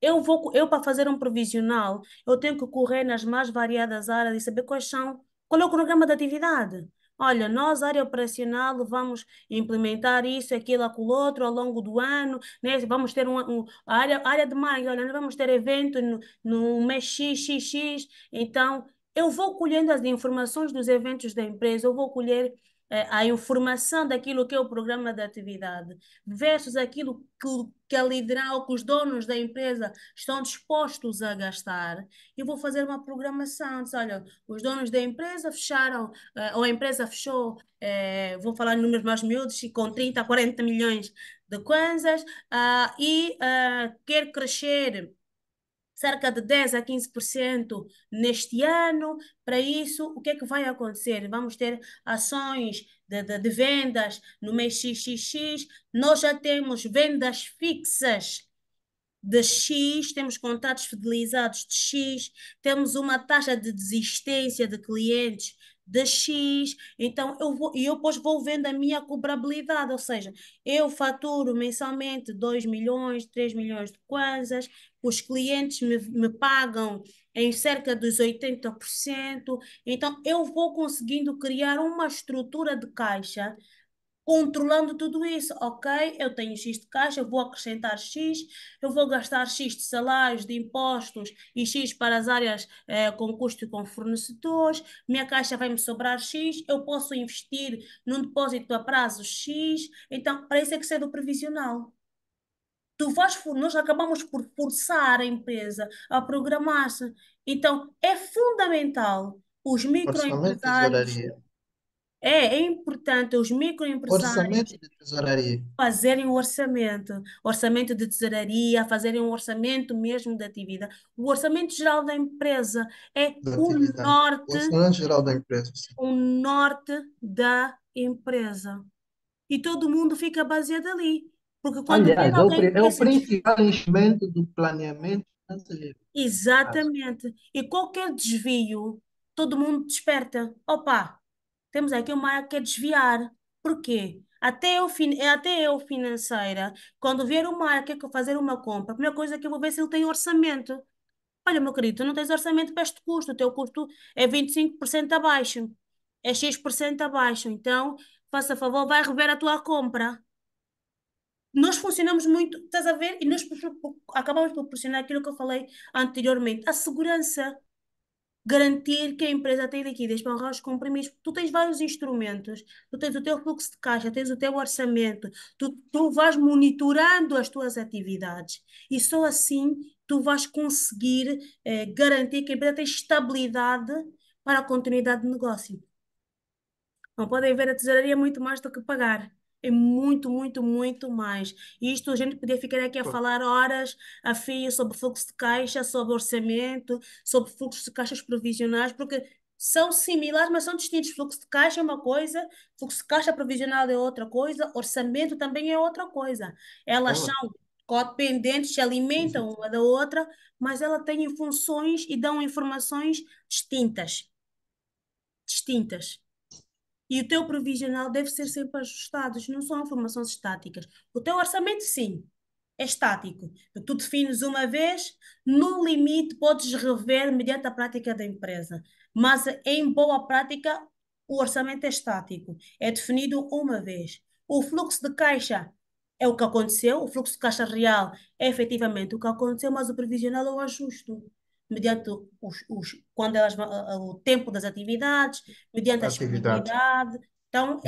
Eu, para fazer um provisional, eu tenho que correr nas mais variadas áreas e saber qual é o cronograma de atividade. Olha, nós, área operacional, vamos implementar isso, aquilo, aquilo outro ao longo do ano, né? Vamos ter a área de marketing, olha, nós vamos ter evento no mês XXX. Então, eu vou colhendo as informações dos eventos da empresa, eu vou colher a informação daquilo que é o programa de atividade versus aquilo que a liderança, que os donos da empresa estão dispostos a gastar, eu vou fazer uma programação. Diz, olha, os donos da empresa fecharam, ou a empresa fechou, vou falar em números mais miúdos, com 30 a 40 milhões de kwanzas, quer crescer cerca de 10 a 15% neste ano. Para isso, o que é que vai acontecer? Vamos ter ações de vendas no mês XXX. Nós já temos vendas fixas de X, temos contatos fidelizados de X, temos uma taxa de desistência de clientes de X, então eu depois vou vendo a minha cobrabilidade, ou seja, eu faturo mensalmente 2 milhões, 3 milhões de kwanzas, os clientes me pagam em cerca dos 80%, então eu vou conseguindo criar uma estrutura de caixa controlando tudo isso. Ok, eu tenho X de caixa, eu vou acrescentar X, eu vou gastar X de salários, de impostos e X para as áreas com custo com fornecedores, minha caixa vai me sobrar X, eu posso investir num depósito a prazo X, então para isso é que serve o previsional. Nós acabamos por forçar a empresa a programar-se. Então, é fundamental os Orçamento de microempresários, tesouraria. é importante os microempresários Orçamento de tesouraria fazerem o orçamento de tesouraria, fazerem um orçamento mesmo de atividade. O orçamento geral da empresa é da atividade. O orçamento geral da empresa, sim. o norte da empresa. E todo mundo fica baseado ali. Porque quando vier Aliás, é o, alguém pri- com é o esse principal instrumento do planeamento financeiro. exatamente. E qualquer desvio, todo mundo desperta. Opa, temos aqui uma área que é desviar. Por quê? Até eu, financeira, quando vier uma área que quer fazer uma compra, a primeira coisa que eu vou ver é se ele tem orçamento. Olha, meu querido, tu não tens orçamento para este custo, o teu custo é 25% abaixo, é X% abaixo. Então, faça favor, vai rever a tua compra. Nós funcionamos muito, estás a ver? E nós acabamos por proporcionar aquilo que eu falei anteriormente, a segurança, garantir que a empresa tem liquidez para honrar os compromissos. Tu tens vários instrumentos, tu tens o teu fluxo de caixa, tens o teu orçamento, tu vais monitorando as tuas atividades e só assim tu vais conseguir garantir que a empresa tem estabilidade para a continuidade de negócio. Não podem ver a tesouraria muito mais do que pagar. É muito, muito, muito mais. E isto a gente podia ficar aqui a falar horas a fio sobre fluxo de caixa, sobre orçamento, sobre fluxos de caixas provisionais, porque são similares, mas são distintos. Fluxo de caixa é uma coisa, fluxo de caixa provisional é outra coisa, orçamento também é outra coisa. É Elas outro. são codependentes, se alimentam uma da outra, mas elas têm funções e dão informações distintas. Distintas. E o teu provisional deve ser sempre ajustado, não são informações estáticas. O teu orçamento, sim, é estático. Tu defines uma vez, no limite podes rever mediante a prática da empresa. Mas em boa prática, o orçamento é estático. É definido uma vez. O fluxo de caixa é o que aconteceu, o fluxo de caixa real é efetivamente o que aconteceu, mas o previsional eu ajusto mediante quando o tempo das atividades, mediante a Atividade. disponibilidade. Então,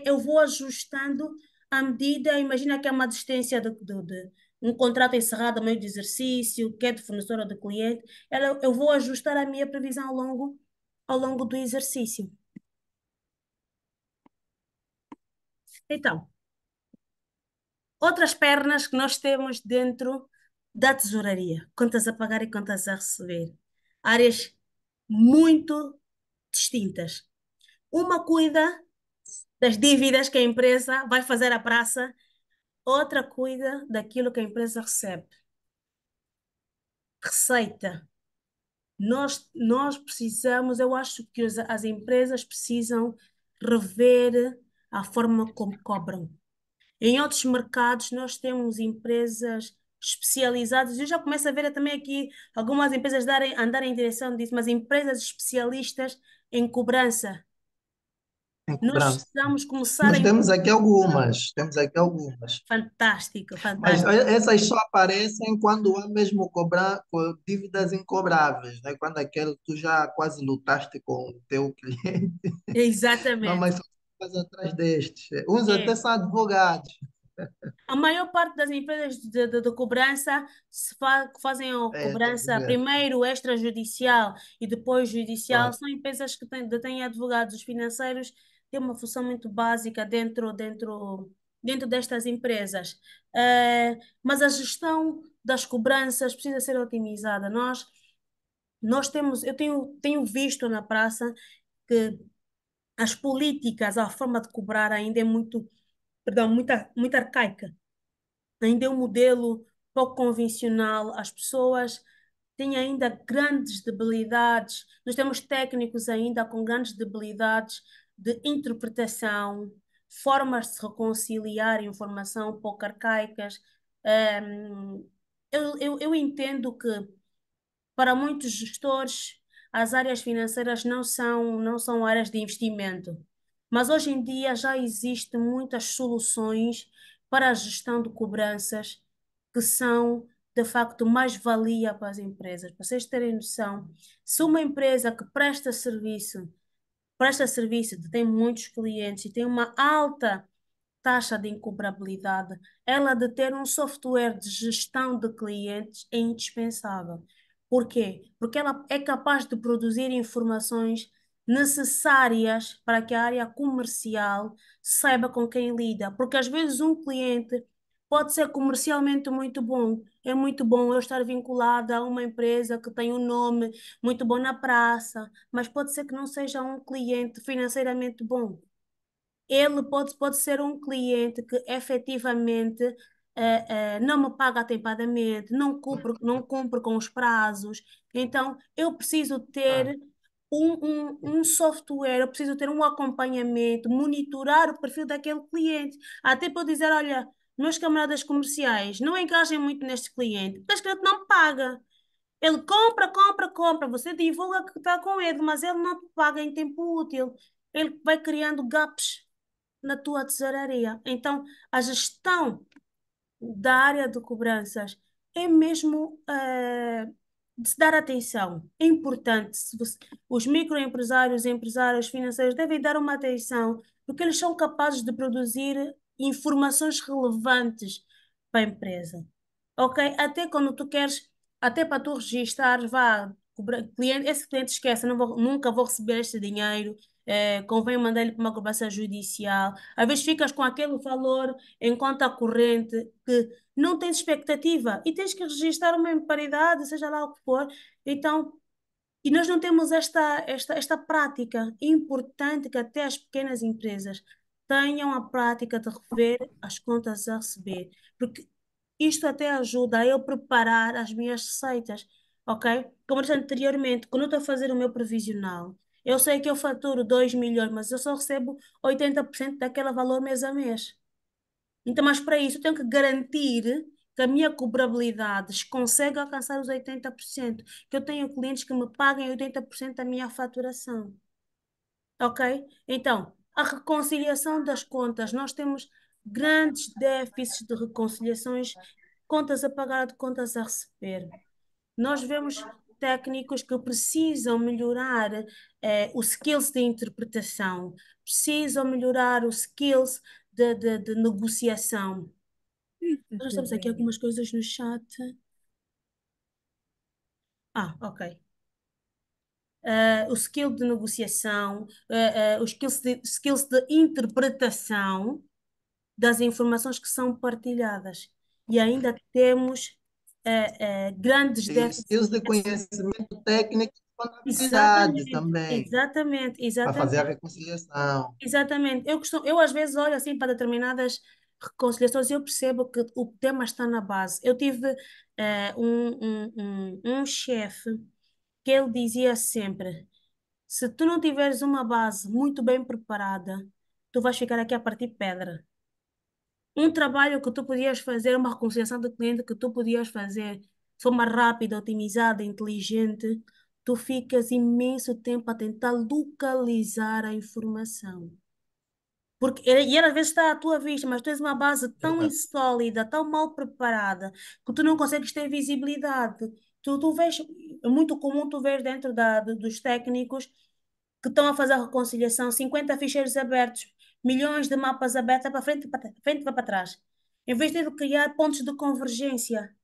eu vou ajustando à medida, imagina que é uma distância de um contrato encerrado a meio de exercício, que é de fornecedor ou de cliente, eu vou ajustar a minha previsão ao longo do exercício. Então, outras pernas que nós temos dentro da tesouraria, contas a pagar e contas a receber. Áreas muito distintas. Uma cuida das dívidas que a empresa vai fazer à praça, outra cuida daquilo que a empresa recebe. Receita. Nós precisamos, eu acho que as empresas precisam rever a forma como cobram. Em outros mercados, nós temos empresas especializadas. Eu já começo a ver também aqui algumas empresas andarem em direção disso, mas empresas especialistas em cobrança. Em Nós cobrança. precisamos começar Nós a... temos aqui algumas, temos aqui algumas. Fantástico, Mas fantástico. essas só aparecem quando há mesmo dívidas incobráveis, né? Quando aquele tu já quase lutaste com o teu cliente. Não, Exatamente. mas só faz atrás destes. Uns até É. são advogados. A maior parte das empresas de cobrança que fazem a É, estou a cobrança ver. primeiro extrajudicial e depois judicial Claro. são empresas que detêm advogados. Os financeiros têm uma função muito básica dentro destas empresas. Mas a gestão das cobranças precisa ser otimizada. Eu tenho visto na praça que as políticas, a forma de cobrar ainda é muito, perdão, muito arcaica. Ainda é um modelo pouco convencional. As pessoas têm ainda grandes debilidades. Nós temos técnicos ainda com grandes debilidades de interpretação, formas de se reconciliar informação pouco arcaicas. Ehm, eu entendo que para muitos gestores, as áreas financeiras não são áreas de investimento. Mas hoje em dia já existem muitas soluções para a gestão de cobranças que são, de facto, mais-valia para as empresas. Para vocês terem noção, se uma empresa que presta serviço, tem muitos clientes e tem uma alta taxa de incobrabilidade, ela de ter um software de gestão de clientes é indispensável. Por quê? Porque ela é capaz de produzir informações necessárias para que a área comercial saiba com quem lida. Porque às vezes um cliente pode ser comercialmente muito bom. É muito bom eu estar vinculada a uma empresa que tem um nome muito bom na praça, mas pode ser que não seja um cliente financeiramente bom. Ele pode ser um cliente que efetivamente não me paga atempadamente, não cumpre com os prazos. Então, eu preciso Ah, ter um software, eu preciso ter um acompanhamento, monitorar o perfil daquele cliente. Até para eu dizer, olha, meus camaradas comerciais, não engajem muito neste cliente, porque este cliente não me paga. Ele compra, compra, compra. Você divulga que está com ele, mas ele não te paga em tempo útil. Ele vai criando gaps na tua tesouraria. Então, a gestão da área de cobranças é mesmo de se dar atenção. É importante. Os microempresários e empresários financeiros devem dar uma atenção, porque eles são capazes de produzir informações relevantes para a empresa. Ok? Até quando tu queres, até para tu registar, vá, cliente, esse cliente esquece, nunca vou receber este dinheiro, convém mandar ele para uma cobrança judicial. Às vezes ficas com aquele valor em conta corrente que não tens expectativa e tens que registrar uma imparidade, seja lá o que for. Então, e nós não temos esta prática. É importante que até as pequenas empresas tenham a prática de rever as contas a receber, porque isto até ajuda a eu preparar as minhas receitas, ok? Como eu disse anteriormente, quando eu estou a fazer o meu previsional, eu sei que eu faturo 2 milhões, mas eu só recebo 80% daquele valor mês a mês. Então, mas para isso, eu tenho que garantir que a minha cobrabilidade consegue alcançar os 80%, que eu tenho clientes que me paguem 80% da minha faturação. Ok? Então, a reconciliação das contas, nós temos grandes déficits de reconciliações, contas a pagar de contas a receber. Nós vemos técnicos que precisam melhorar os skills de interpretação, precisam melhorar os skills de negociação. Nós estamos aqui algumas coisas no chat. Ok. O skill de negociação, os skills de interpretação das informações que são partilhadas. E ainda temos grandes E déficits. skills de conhecimento técnico e contabilidade Exatamente, também, exatamente, para fazer a exatamente, reconciliação. exatamente. Eu às vezes olho assim para determinadas reconciliações e eu percebo que o tema está na base. Eu tive um chefe que ele dizia sempre: se tu não tiveres uma base muito bem preparada, tu vais ficar aqui a partir pedra. Um trabalho que tu podias fazer, uma reconciliação de cliente que tu podias fazer de forma rápida, otimizada, inteligente, tu ficas imenso tempo a tentar localizar a informação. Porque, e às vezes está à tua vista, mas tu tens uma base tão Exato. insólida, tão mal preparada, que tu não consegues ter visibilidade. Tu vês, é muito comum tu ver dentro dos técnicos que estão a fazer a reconciliação, 50 ficheiros abertos, milhões de mapas abertos, para frente, para frente e para trás. Em vez de ele criar pontos de convergência.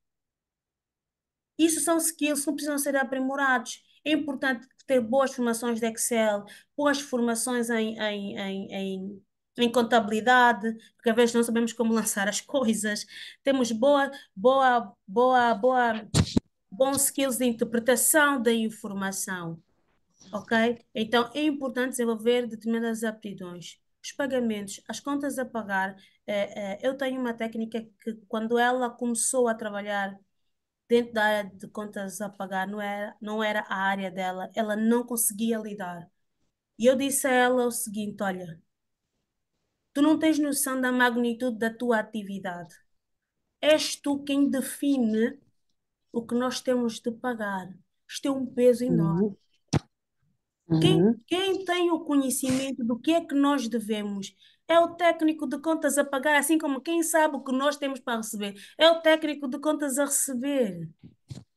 Isso são skills que não precisam ser aprimorados. É importante ter boas formações de Excel, boas formações em contabilidade, porque às vezes não sabemos como lançar as coisas. Temos bons skills de interpretação da informação. Ok? Então, é importante desenvolver determinadas aptidões. Os pagamentos, as contas a pagar. Eu tenho uma técnica que, quando ela começou a trabalhar dentro da área de contas a pagar, não era a área dela, ela não conseguia lidar. E eu disse a ela o seguinte: olha, tu não tens noção da magnitude da tua atividade. És tu quem define o que nós temos de pagar. Isto é um peso enorme. Uhum. Quem tem o conhecimento do que é que nós devemos é o técnico de contas a pagar, assim como quem sabe o que nós temos para receber é o técnico de contas a receber.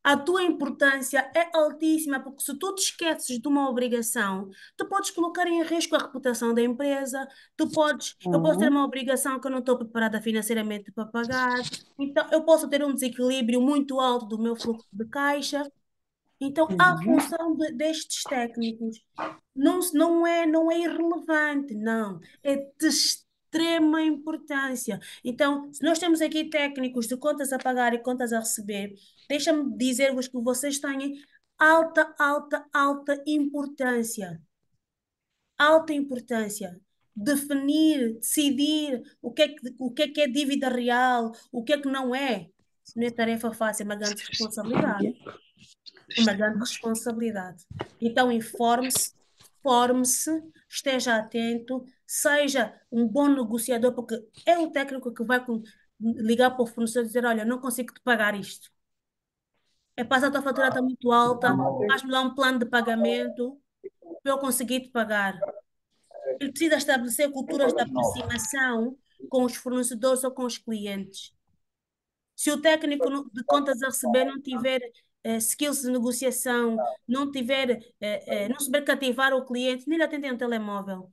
A tua importância é altíssima, porque se tu te esqueces de uma obrigação, tu podes colocar em risco a reputação da empresa, eu posso ter Uhum. uma obrigação que eu não estou preparada financeiramente para pagar, então eu posso ter um desequilíbrio muito alto do meu fluxo de caixa. Então, a Uhum. função destes técnicos não é irrelevante, não. É de extrema importância. Então, se nós temos aqui técnicos de contas a pagar e contas a receber, deixa-me dizer-vos que vocês têm alta, alta, alta importância. Alta importância. Definir, decidir o que é dívida real, o que é que não é. Não é tarefa fácil, é uma grande responsabilidade. Uma grande responsabilidade. Então, informe-se, forme-se, esteja atento, seja um bom negociador, porque é o técnico que vai ligar para o fornecedor e dizer: olha, não consigo te pagar isto. É passar a tua fatura está muito alta, faz-me lá um plano de pagamento para eu conseguir te pagar. Ele precisa estabelecer culturas de aproximação com os fornecedores ou com os clientes. Se o técnico de contas a receber não tiver skills de negociação, não souber cativar o cliente, nem lhe atendem um telemóvel.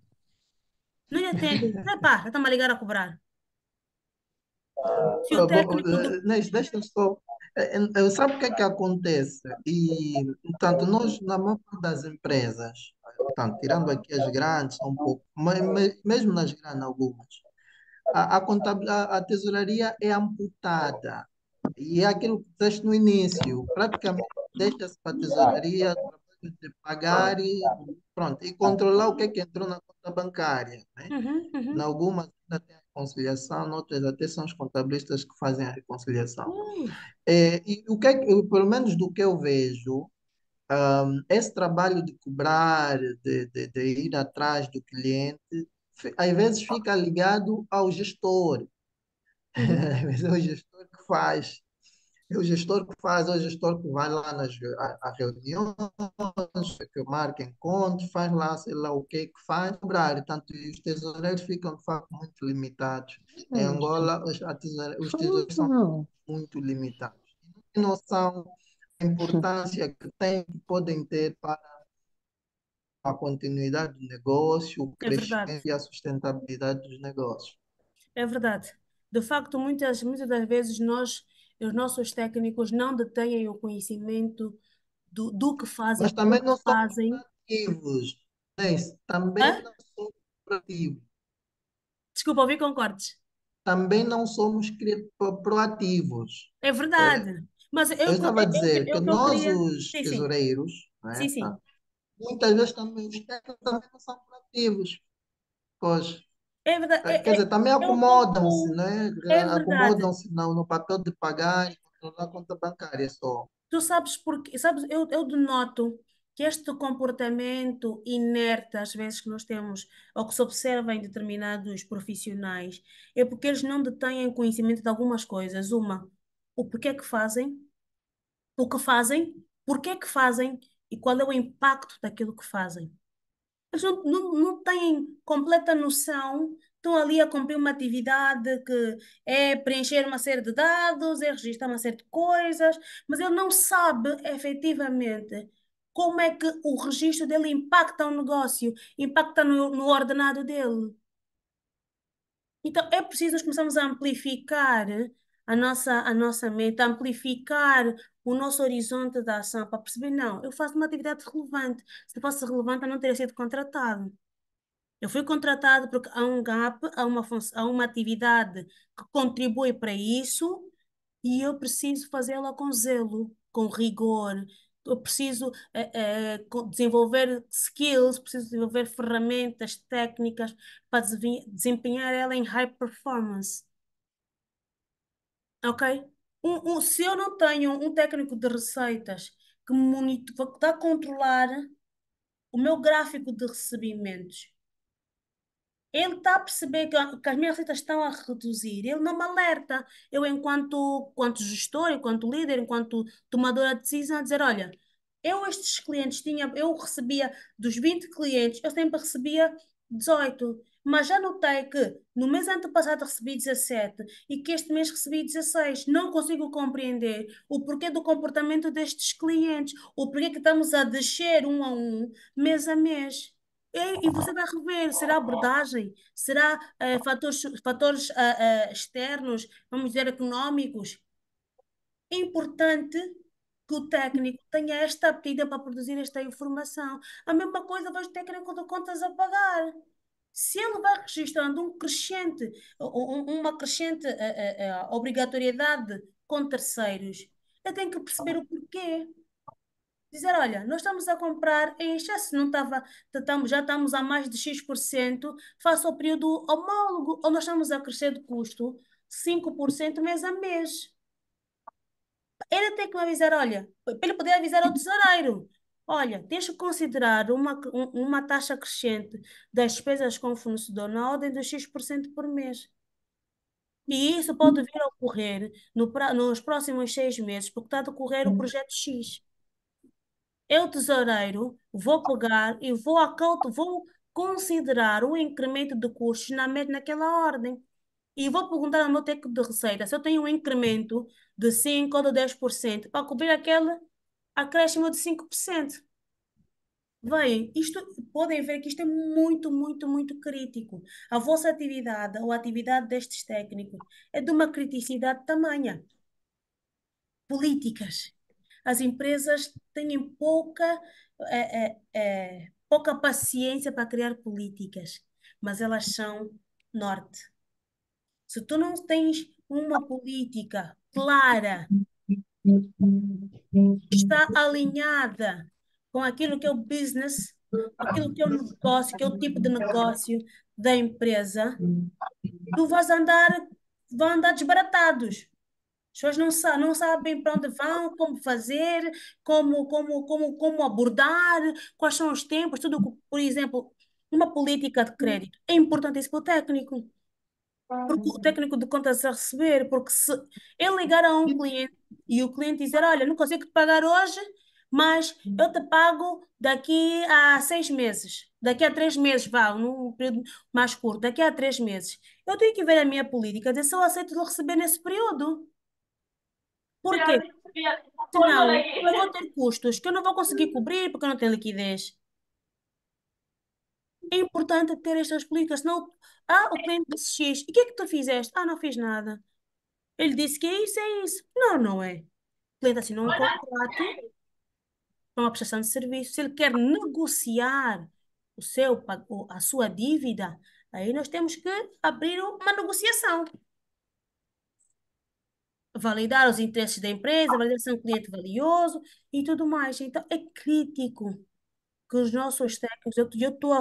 Não lhe atendem. Epá, já está-me a ligar a cobrar. Se o técnico de... Inês, deixa só. Sabe o que é que acontece? E, portanto, nós, na maior parte das empresas, portanto, tirando aqui as grandes, são um pouco, mesmo nas grandes, algumas, a tesouraria é amputada. E é aquilo que disseste no início, praticamente deixa-se para a tesouraria, de pagar e pronto, e controlar o que entrou na conta bancária, né? Em algumas ainda tem a reconciliação, outras até são os contabilistas que fazem a reconciliação. E o que é que, pelo menos do que eu vejo, esse trabalho de cobrar, de ir atrás do cliente, às vezes fica ligado ao gestor. Às vezes é o gestor que faz. É o gestor que faz, é o gestor que vai lá a reuniões, que marca encontros, faz lá, sei lá o que faz, cobrar. Tanto e os tesoureiros ficam, de facto, muito limitados. Em Angola, os tesoureiros são muito limitados. Não tem noção da importância que têm, que podem ter para a continuidade do negócio, o É verdade, crescimento e a sustentabilidade dos negócios. é verdade. De facto, muitas das vezes os nossos técnicos não detêm o conhecimento do que fazem, Mas também porque não somos fazem. proativos, né? Também Hã? não somos proativos. Desculpa, ouvi concordes. Também não somos proativos. É Eh, verdade. Mas Eu estava a dizer que eu nós, queria. os Sim, sim, tesoureiros, sim, né, sim. muitas vezes também os técnicos também não são proativos. Pois, É verdade. quer dizer, também É um acomodam-se, pouco. né? É verdade. Acomodam-se no papel de pagar e controlar a conta bancária só. Tu sabes porque, sabes, eu denoto que este comportamento inerte, às vezes, que nós temos, ou que se observa em determinados profissionais, é porque eles não detêm conhecimento de algumas coisas. Uma, o porquê que fazem, o que fazem, porquê que fazem e qual é o impacto daquilo que fazem. Eles não têm completa noção, estão ali a cumprir uma atividade que é preencher uma série de dados, é registrar uma série de coisas, mas ele não sabe efetivamente como é que o registro dele impacta o negócio, impacta no ordenado dele. Então é preciso nós começarmos a amplificar a nossa mente, a amplificar o nosso horizonte de ação para perceber, não, eu faço uma atividade relevante. Se fosse relevante, eu não teria sido contratado. Eu fui contratado porque há um gap, há uma atividade que contribui para isso e eu preciso fazê-la com zelo, com rigor. Eu preciso desenvolver skills, preciso desenvolver ferramentas, técnicas para desempenhar ela em high performance. Ok? Se eu não tenho um técnico de receitas que me monitora, que está a controlar o meu gráfico de recebimentos, ele está a perceber que as minhas receitas estão a reduzir. Ele não me alerta. Eu, enquanto gestor, enquanto líder, enquanto tomadora de decisão, a dizer: olha, estes clientes eu recebia dos 20 clientes, eu sempre recebia 18. Mas já notei que no mês antepassado recebi 17 e que este mês recebi 16. Não consigo compreender o porquê do comportamento destes clientes, o porquê que estamos a descer um a um, mês a mês. E você vai rever, será abordagem? Será fatores externos, vamos dizer, económicos? É importante que o técnico tenha esta aptidão para produzir esta informação. A mesma coisa vai o técnico de contas a pagar. Se ele vai registrando uma crescente obrigatoriedade com terceiros, ele tem que perceber o porquê. Dizer, olha, nós estamos a comprar em excesso, não estava, já estamos a mais de X% face ao período homólogo, ou nós estamos a crescer de custo 5% mês a mês. Ele tem que me avisar, olha, para ele poder avisar ao tesoureiro, olha, tens que considerar uma taxa crescente das despesas com o fornecedor na ordem de X% por mês. E isso pode vir a ocorrer nos próximos 6 meses, porque está a decorrer o projeto X. Eu, tesoureiro, vou pegar e vou considerar o incremento de custos naquela ordem. E vou perguntar ao meu técnico de receita se eu tenho um incremento de 5 ou de 10% para cobrir aquele acréscimo de 5%. Bem, podem ver que isto é muito, muito, muito crítico. A vossa atividade ou a atividade destes técnicos é de uma criticidade tamanha. Políticas. As empresas têm pouca paciência para criar políticas, mas elas são norte. Se tu não tens uma política clara, está alinhada com aquilo que é o business, aquilo que é o negócio, que é o tipo de negócio da empresa, tu vão andar desbaratados. As pessoas não sabem para onde vão, como fazer, como abordar, quais são os tempos, tudo, por exemplo, uma política de crédito. É importante isso para o técnico. Porque o técnico de contas a receber, porque se ele ligar a um cliente e o cliente dizer, olha, não consigo te pagar hoje, mas eu te pago daqui a 6 meses, daqui a 3 meses, vá, num período mais curto, daqui a 3 meses. Eu tenho que ver a minha política, dizer se eu aceito de receber nesse período. Por quê? Senão, eu vou ter custos que eu não vou conseguir cobrir porque eu não tenho liquidez. É importante ter estas políticas, senão, o cliente disse X, e o que é que tu fizeste? Ah, não fiz nada. Ele disse que é isso. Não, não é. O cliente assinou um contrato para uma prestação de serviço. Se ele quer negociar a sua dívida, aí nós temos que abrir uma negociação. Validar os interesses da empresa, validar se é um cliente valioso e tudo mais. Então, é crítico que os nossos técnicos, eu estou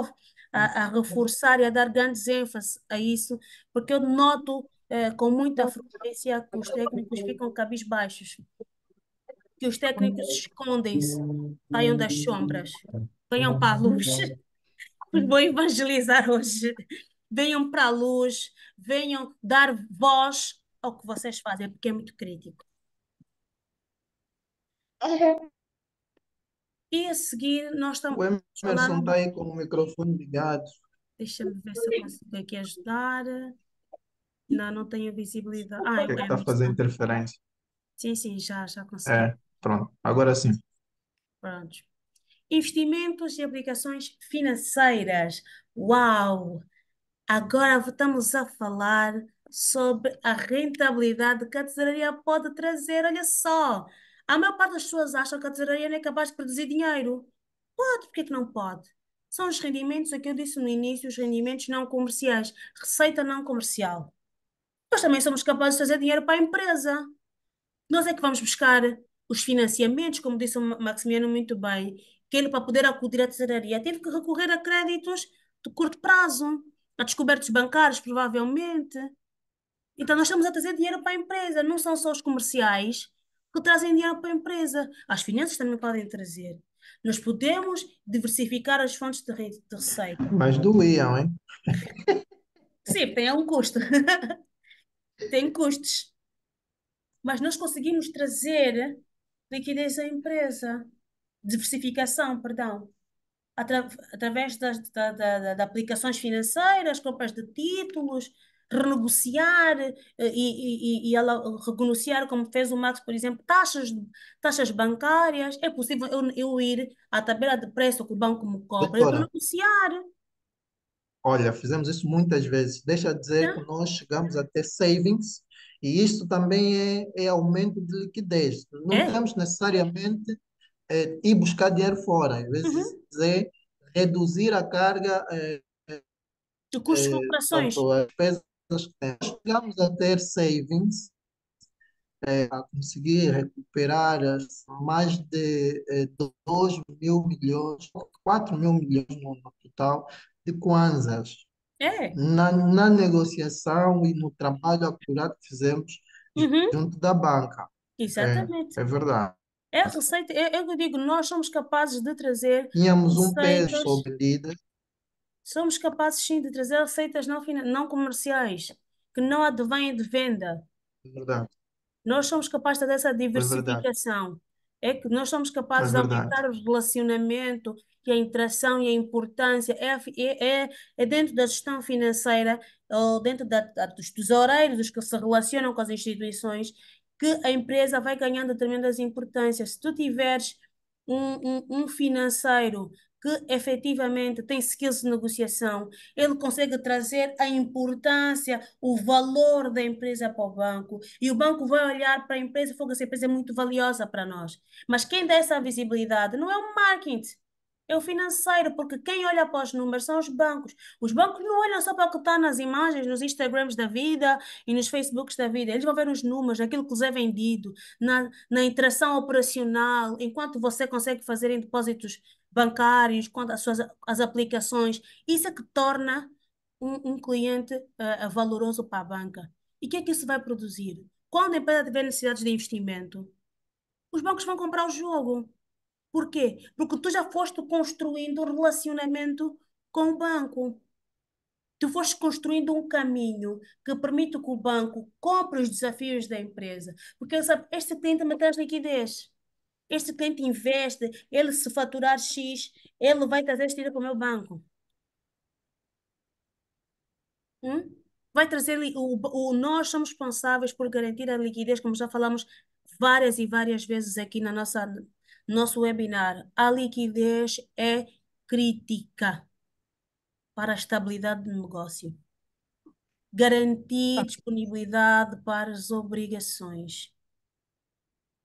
a reforçar e a dar grandes ênfase a isso, porque eu noto com muita frequência que os técnicos ficam cabisbaixos, que os técnicos escondem-se, saiam das sombras, venham para a luz. Os vou evangelizar hoje. Venham para a luz, venham dar voz ao que vocês fazem, porque é muito crítico. E a seguir, nós estamos O a falar. Emerson está aí com o microfone ligado. Deixa-me ver se eu consigo aqui ajudar. Não, não tenho visibilidade. Ah, O é que é o que está a fazer Emerson. interferência? Sim, sim, já consegui. É, pronto. Agora sim. Pronto. Investimentos e aplicações financeiras. Uau! Agora estamos a falar sobre a rentabilidade que a tesouraria pode trazer. Olha só, a maior parte das pessoas acham que a tesouraria não é capaz de produzir dinheiro. Pode, porque é que não pode? São os rendimentos, o que eu disse no início, os rendimentos não comerciais, receita não comercial. Nós também somos capazes de trazer dinheiro para a empresa. Nós é que vamos buscar os financiamentos, como disse o Maximiano muito bem, que ele, para poder acudir à tesouraria, teve que recorrer a créditos de curto prazo, a descobertos bancários, provavelmente. Então, nós estamos a trazer dinheiro para a empresa, não são só os comerciais que trazem dinheiro para a empresa, as finanças também podem trazer. Nós podemos diversificar as fontes de receita. Mas doíam, hein? Sim, tem um custo, tem custos, mas nós conseguimos trazer liquidez à empresa, diversificação, perdão, através de aplicações financeiras, compras de títulos, renegociar e ela renegociar, como fez o Max, por exemplo, taxas bancárias. É possível eu ir à tabela de preço que o banco me cobra e Doutora, renegociar. olha, fizemos isso muitas vezes. Deixa eu dizer que Né? nós chegamos a ter savings e isso também é aumento de liquidez. Não É? temos necessariamente ir buscar dinheiro fora. Às vezes Uhum. é reduzir a carga, De custos com operações. portanto, as despesas que temos. Chegamos a ter savings, a conseguir recuperar mais de 2 mil milhões, 4 mil milhões no total de kwanzas. É. Na negociação e no trabalho acurado que fizemos Uhum. junto da banca. É, Exatamente. é verdade. É a receita, é o que eu digo, nós somos capazes de trazer Tínhamos um peso receitas, sobre líder, somos capazes sim de trazer receitas não comerciais, que não advêm de venda. é verdade, Nós somos capazes de fazer essa é verdade, diversificação. É que nós somos é capazes de verdade. aumentar o relacionamento e a interação e a importância. É dentro da gestão financeira, ou dentro dos tesoureiros, dos que se relacionam com as instituições, que a empresa vai ganhando tremendas importâncias. Se tu tiveres um financeiro que efetivamente tem skills de negociação, ele consegue trazer a importância, o valor da empresa para o banco, e o banco vai olhar para a empresa e falar que essa empresa é muito valiosa para nós. Mas quem dá essa visibilidade não é o marketing, é o financeiro, porque quem olha para os números são os bancos. Os bancos não olham só para o que está nas imagens, nos Instagrams da vida e nos Facebooks da vida. Eles vão ver os números, aquilo que lhes é vendido, na interação operacional, enquanto você consegue fazer em depósitos bancários, quanto as aplicações. Isso é que torna um cliente valoroso para a banca. E o que é que isso vai produzir? Quando a empresa tiver necessidades de investimento, os bancos vão comprar o jogo. Por quê? Porque tu já foste construindo um relacionamento com o banco. Tu foste construindo um caminho que permite que o banco compre os desafios da empresa. Porque ele sabe, este cliente me traz liquidez. Este cliente investe, ele se faturar X, ele vai trazer este dinheiro para o meu banco. Hum? Vai trazer nós somos responsáveis por garantir a liquidez, como já falamos várias e várias vezes aqui na nosso webinar. A liquidez é crítica para a estabilidade do negócio. Garantir disponibilidade para as obrigações.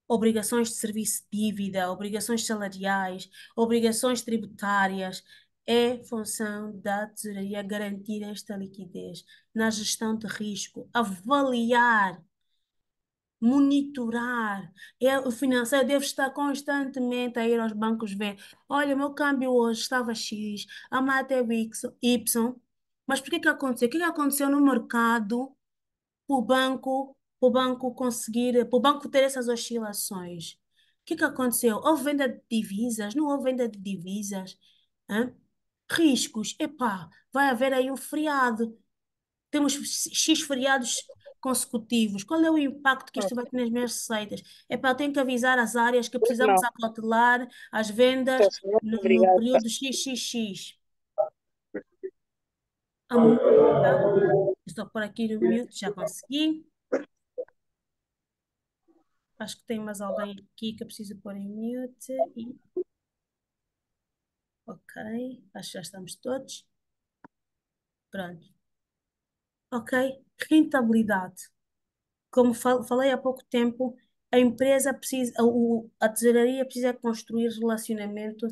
Obrigações de serviço de dívida, obrigações salariais, obrigações tributárias. É função da tesouraria garantir esta liquidez na gestão de risco, avaliar, monitorar. O financeiro deve estar constantemente a ir aos bancos ver. Olha, o meu câmbio hoje estava X, amanhã teve Y. Mas por que que aconteceu? O que que aconteceu no mercado para o banco conseguir, para o banco ter essas oscilações? O que que aconteceu? Houve venda de divisas? Não houve venda de divisas? Hã? Riscos? Epá, vai haver aí um feriado. Temos X feriados consecutivos. Qual é o impacto que isto vai ter nas minhas receitas? Epá, eu tenho que avisar as áreas que precisamos Não, acautelar as vendas peço muito no obrigada. período XXX. A multa, estou por aqui no mute, já consegui. Acho que tem mais alguém aqui que eu preciso pôr em mute. Ok, acho que já estamos todos. Pronto. Ok, rentabilidade. Como falei há pouco tempo, a empresa precisa, a tesouraria precisa construir relacionamento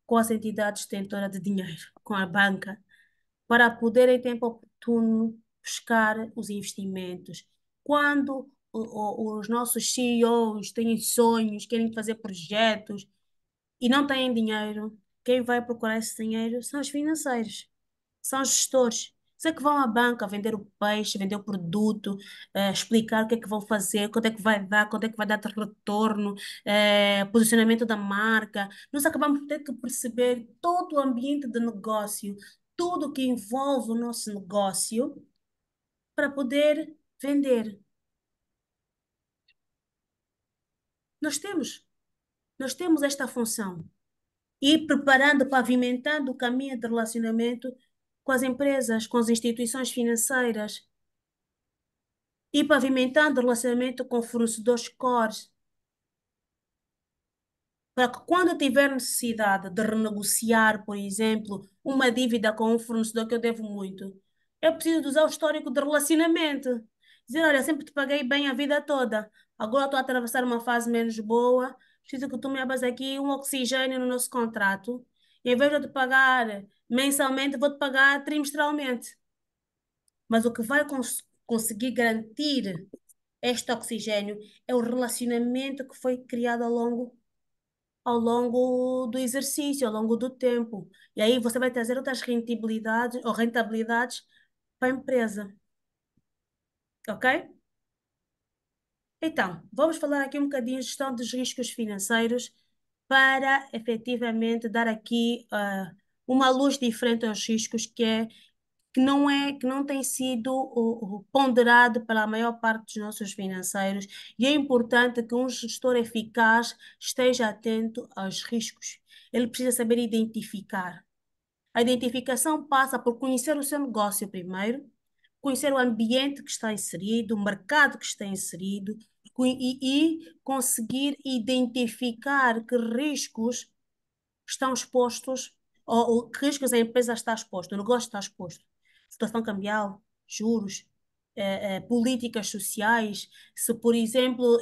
com as entidades detentoras de dinheiro, com a banca, para poder, em tempo oportuno, buscar os investimentos. Quando os nossos CEOs têm sonhos, querem fazer projetos e não têm dinheiro, quem vai procurar esse dinheiro são os financeiros, são os gestores. Sei que vão à banca vender o peixe, vender o produto, explicar o que é que vão fazer, quanto é que vai dar, quanto é que vai dar de retorno, posicionamento da marca. Nós acabamos por ter que perceber todo o ambiente de negócio, tudo que envolve o nosso negócio, para poder vender. Nós temos, nós temos esta função. E preparando, pavimentando o caminho de relacionamento com as empresas, com as instituições financeiras e pavimentando o relacionamento com fornecedores cores, para que quando tiver necessidade de renegociar, por exemplo, uma dívida com um fornecedor que eu devo muito, eu preciso de usar o histórico de relacionamento. Dizer, olha, sempre te paguei bem a vida toda, agora estou a atravessar uma fase menos boa, preciso que tu me abas aqui um oxigênio no nosso contrato. E em vez de eu te pagar mensalmente, vou-te pagar trimestralmente. Mas o que vai conseguir garantir este oxigênio é o relacionamento que foi criado ao longo do exercício, ao longo do tempo. E aí você vai trazer outras rentabilidades ou rentabilidades para a empresa. Ok? Então, vamos falar aqui um bocadinho de gestão dos riscos financeiros para efetivamente dar aqui uma luz diferente aos riscos que não tem sido ponderado pela maior parte dos nossos financeiros, e é importante que um gestor eficaz esteja atento aos riscos. Ele precisa saber identificar. A identificação passa por conhecer o seu negócio primeiro, conhecer o ambiente que está inserido, o mercado que está inserido e conseguir identificar que riscos estão expostos, ou que riscos a empresa está exposta, o negócio está exposto. Situação cambial, juros, políticas sociais. Se, por exemplo,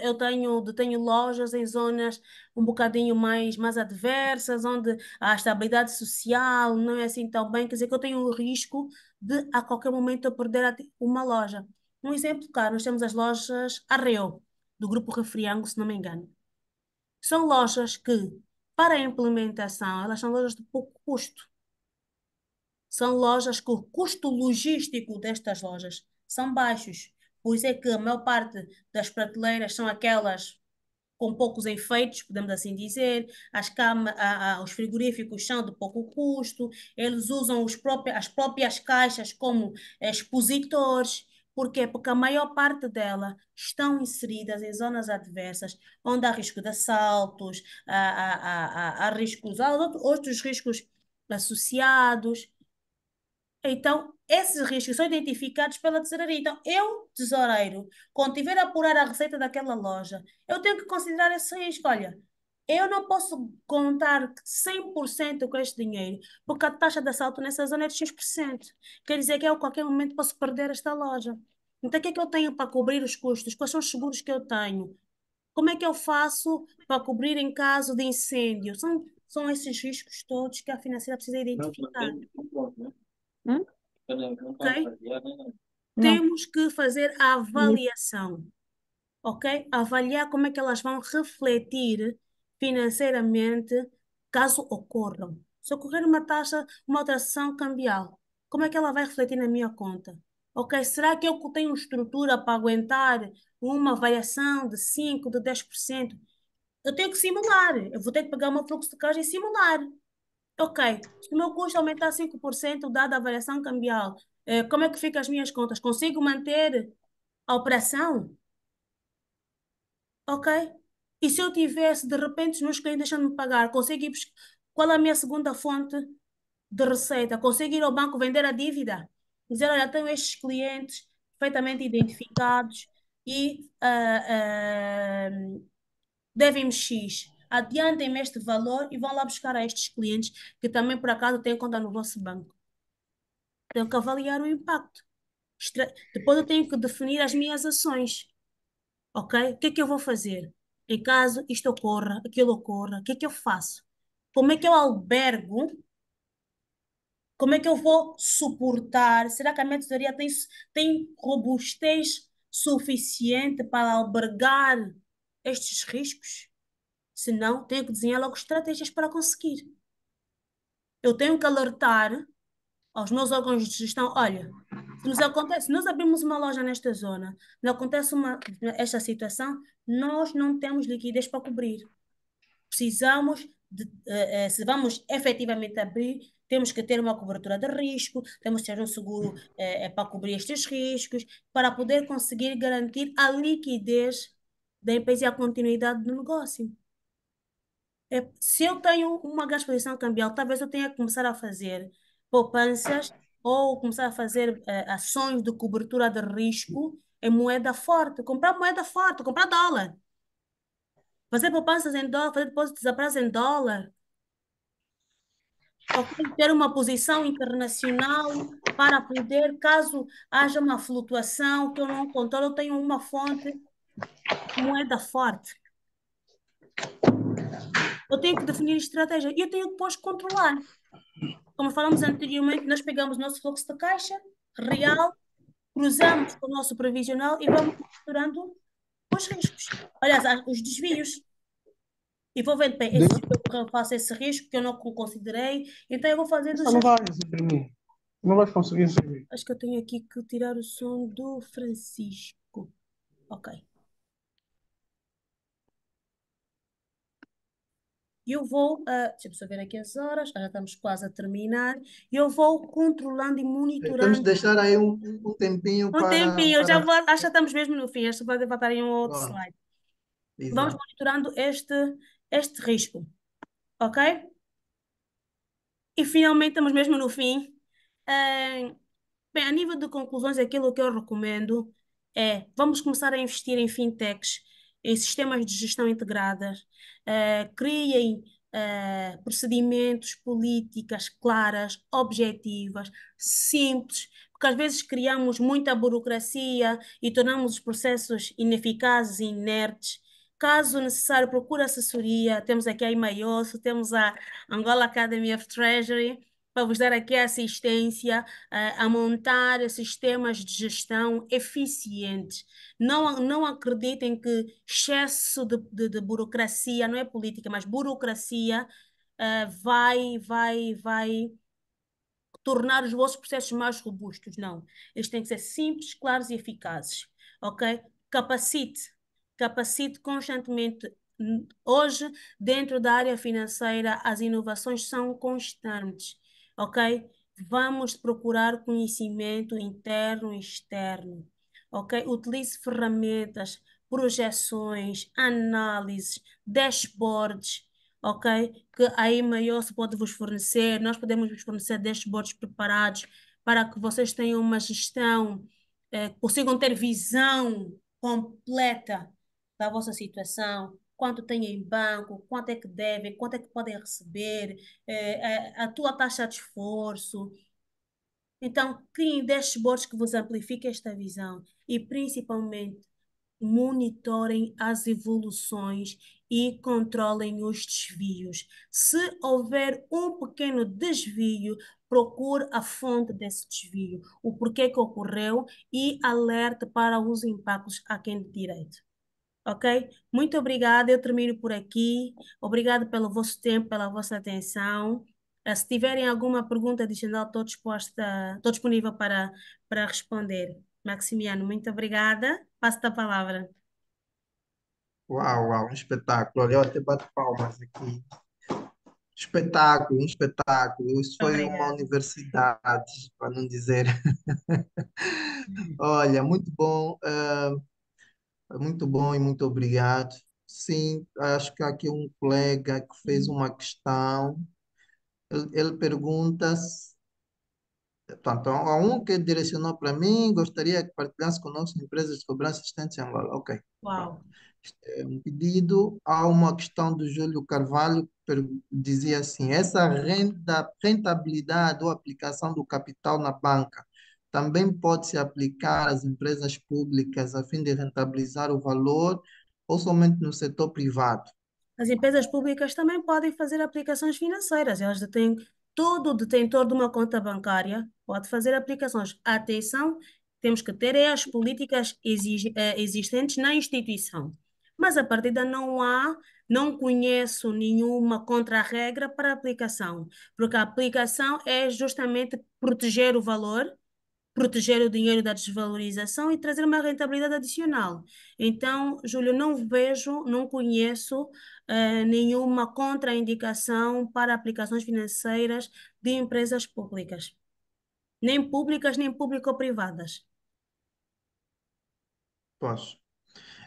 tenho lojas em zonas um bocadinho mais adversas, onde a estabilidade social não é assim tão bem, quer dizer que eu tenho o risco de, a qualquer momento, eu perder uma loja. Um exemplo, claro, nós temos as lojas Arreo, do Grupo Refriango, se não me engano. São lojas que, para a implementação, elas são lojas de pouco custo. São lojas que o custo logístico destas lojas são baixos. Por isso é que a maior parte das prateleiras são aquelas com poucos enfeites, podemos assim dizer. Os frigoríficos são de pouco custo. Eles usam as próprias caixas como expositores. Por quê? Porque a maior parte delas estão inseridas em zonas adversas, onde há risco de assaltos, há riscos, há outros riscos associados. Então, esses riscos são identificados pela tesouraria. Então, eu, tesoureiro, quando tiver a apurar a receita daquela loja, eu tenho que considerar esse risco. Olha, eu não posso contar 100% com este dinheiro, porque a taxa de assalto nessa zona é de X%. Quer dizer que eu, a qualquer momento, posso perder esta loja. Então, o que é que eu tenho para cobrir os custos? Quais são os seguros que eu tenho? Como é que eu faço para cobrir em caso de incêndio? São esses riscos todos que a financeira precisa identificar. Hum? Ok? Não. Temos que fazer a avaliação, ok? Avaliar como é que elas vão refletir financeiramente caso ocorram. Se ocorrer uma alteração cambial, como é que ela vai refletir na minha conta? Ok? Será que eu tenho estrutura para aguentar uma variação de 5, de 10%? Eu tenho que simular. Eu vou ter que pegar o meu fluxo de caixa e simular. Ok, se o meu custo aumentar 5% dada a variação cambial, como é que ficam as minhas contas? Consigo manter a operação? Ok? E se eu tivesse, de repente, os meus clientes deixando de me pagar, consigo ir qual é a minha segunda fonte de receita? Consigo ir ao banco vender a dívida? Dizer, olha, tenho estes clientes perfeitamente identificados e devem-me X. Adiantem-me este valor e vão lá buscar a estes clientes que também, por acaso, têm conta no vosso banco. Tenho que avaliar o impacto. Depois eu tenho que definir as minhas ações. Ok? O que é que eu vou fazer? Em caso isto ocorra, aquilo ocorra, o que é que eu faço? Como é que eu albergo? Como é que eu vou suportar? Será que a minha tesouraria tem robustez suficiente para albergar estes riscos? Se não, tenho que desenhar logo estratégias para conseguir. Eu tenho que alertar aos meus órgãos de gestão, olha, se nós abrimos uma loja nesta zona, não acontece esta situação, nós não temos liquidez para cobrir. Precisamos se vamos efetivamente abrir, temos que ter uma cobertura de risco, temos que ter um seguro para cobrir estes riscos, para poder conseguir garantir a liquidez da empresa e a continuidade do negócio. Se eu tenho uma grande exposição cambial, talvez eu tenha que começar a fazer poupanças ou começar a fazer ações de cobertura de risco em moeda forte, comprar moeda forte, comprar dólar, fazer poupanças em dólar, fazer depósitos a prazo em dólar, ter uma posição internacional para poder, caso haja uma flutuação que eu não controlo, eu tenho uma fonte de moeda forte. Eu tenho que definir estratégia e eu tenho que depois controlar. Como falamos anteriormente, nós pegamos o nosso fluxo de caixa real, cruzamos com o nosso provisional e vamos misturando os riscos. Aliás, os desvios. E vou vendo, bem, esse desvio eu faço esse risco que eu não considerei, então eu vou fazendo os Não vais imprimir. Não vais conseguir imprimir. Acho que eu tenho aqui que tirar o som do Francisco. Ok. Eu vou, deixa-me só ver aqui as horas, já estamos quase a terminar. Eu vou controlando e Temos monitorando. de deixar aí um tempinho Um tempinho, eu já para... vou, acho que já estamos mesmo no fim. Acho que pode botar aí um outro Ah, slide. Vamos exato. monitorando este risco, ok? E finalmente estamos mesmo no fim. Eh, Bem, a nível de conclusões, aquilo que eu recomendo é vamos começar a investir em fintechs, em sistemas de gestão integradas, criem procedimentos, políticas claras, objetivas, simples, porque porque às vezes criamos muita burocracia e tornamos os processos ineficazes e inertes. Caso necessário, procure assessoria. Temos aqui a Imaioso, temos a Angola Academy of Treasury, para vos dar aqui assistência a montar sistemas de gestão eficientes. Não acreditem que excesso de burocracia, não é política, mas burocracia, vai tornar os vossos processos mais robustos. Não. Eles têm que ser simples, claros e eficazes. Ok? Capacite. Capacite constantemente. Hoje, dentro da área financeira, as inovações são constantes. Ok? Vamos procurar conhecimento interno e externo. Ok? Utilize ferramentas, projeções, análises, dashboards, ok? Que a Imaioso pode vos fornecer, nós podemos vos fornecer dashboards preparados para que vocês tenham uma gestão, consigam ter visão completa da vossa situação, quanto têm em banco, quanto é que devem, quanto é que podem receber, a tua taxa de esforço. Então, criem dashboards que vos amplifiquem esta visão e, principalmente, monitorem as evoluções e controlem os desvios. Se houver um pequeno desvio, procure a fonte desse desvio, o porquê que ocorreu e alerte para os impactos a quem de direito. Ok? Muito obrigada. Eu termino por aqui. Obrigado pelo vosso tempo, pela vossa atenção. Se tiverem alguma pergunta adicional, estou disponível para responder. Maximiano, muito obrigada. Passo-te a palavra. Uau, uau, um espetáculo. Olha, eu até bato palmas aqui. Espetáculo, um espetáculo. Isso foi uma Obrigada. universidade, para não dizer. Olha, muito bom e muito obrigado. Sim, acho que há aqui um colega que fez uma questão. Ele pergunta, portanto, há um que direcionou para mim, gostaria que partilhasse conosco empresas de cobrança assistentes em Angola. Ok, pronto. Uau. É um pedido. Há uma questão do Júlio Carvalho que dizia assim: essa rentabilidade ou aplicação do capital na banca também pode se aplicar às empresas públicas a fim de rentabilizar o valor ou somente no setor privado? As empresas públicas também podem fazer aplicações financeiras. Elas detêm, todo detentor de uma conta bancária pode fazer aplicações. Atenção, temos que ter as políticas existentes na instituição. Mas a partir daí não conheço nenhuma contra-regra para a aplicação, porque a aplicação é justamente proteger o valor, proteger o dinheiro da desvalorização e trazer uma rentabilidade adicional. Então, Júlio, não conheço nenhuma contraindicação para aplicações financeiras de empresas públicas, nem público-privadas. Pois.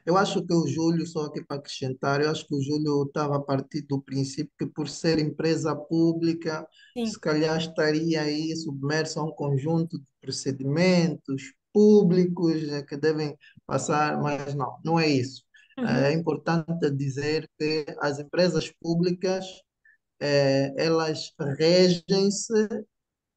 Eu acho que o Júlio, só aqui para acrescentar, eu acho que o Júlio estava a partir do princípio que por ser empresa pública, se Sim. calhar estaria aí submerso a um conjunto de procedimentos públicos que devem passar, mas não, não é isso. É Uhum, importante dizer que as empresas públicas, elas regem-se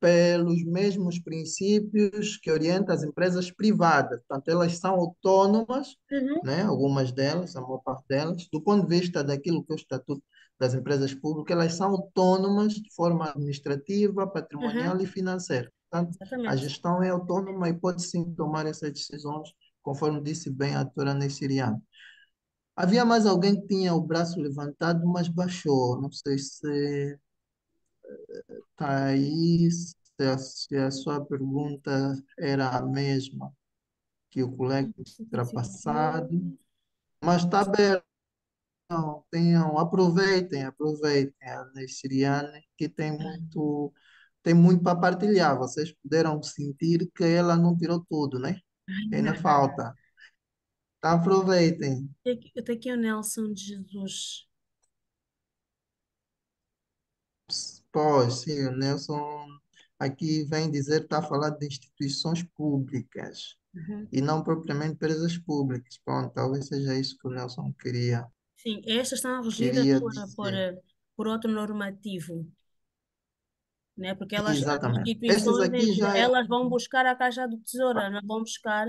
pelos mesmos princípios que orientam as empresas privadas. Portanto, elas são autônomas, uhum, né? Algumas delas, a maior parte delas, do ponto de vista daquilo que é o estatuto das empresas públicas, elas são autônomas de forma administrativa, patrimonial uhum, e financeira. Portanto, a exatamente. gestão é autônoma e pode sim tomar essas decisões, conforme disse bem a doutora Neissiriano. Havia mais alguém que tinha o braço levantado, mas baixou. Não sei se está aí, se a sua pergunta era a mesma que o colega terá passado, Instituições. mas está aberto. Aproveitem a Neissiriane, que tem muito para partilhar. Vocês puderam sentir que ela não tirou tudo, né? Ainda falta. Então, aproveitem. Eu tenho aqui o Nelson de Jesus. Pois, sim, o Nelson aqui vem dizer, está a falar de instituições públicas Uhum. e não propriamente empresas públicas. Pronto, talvez seja isso que o Nelson Sim, estas estão regidas queria por, dizer. por outro normativo. né? Porque elas, as Exatamente. Esses instituições, aqui já é. elas vão buscar a Caixa do Tesouro, elas não vão buscar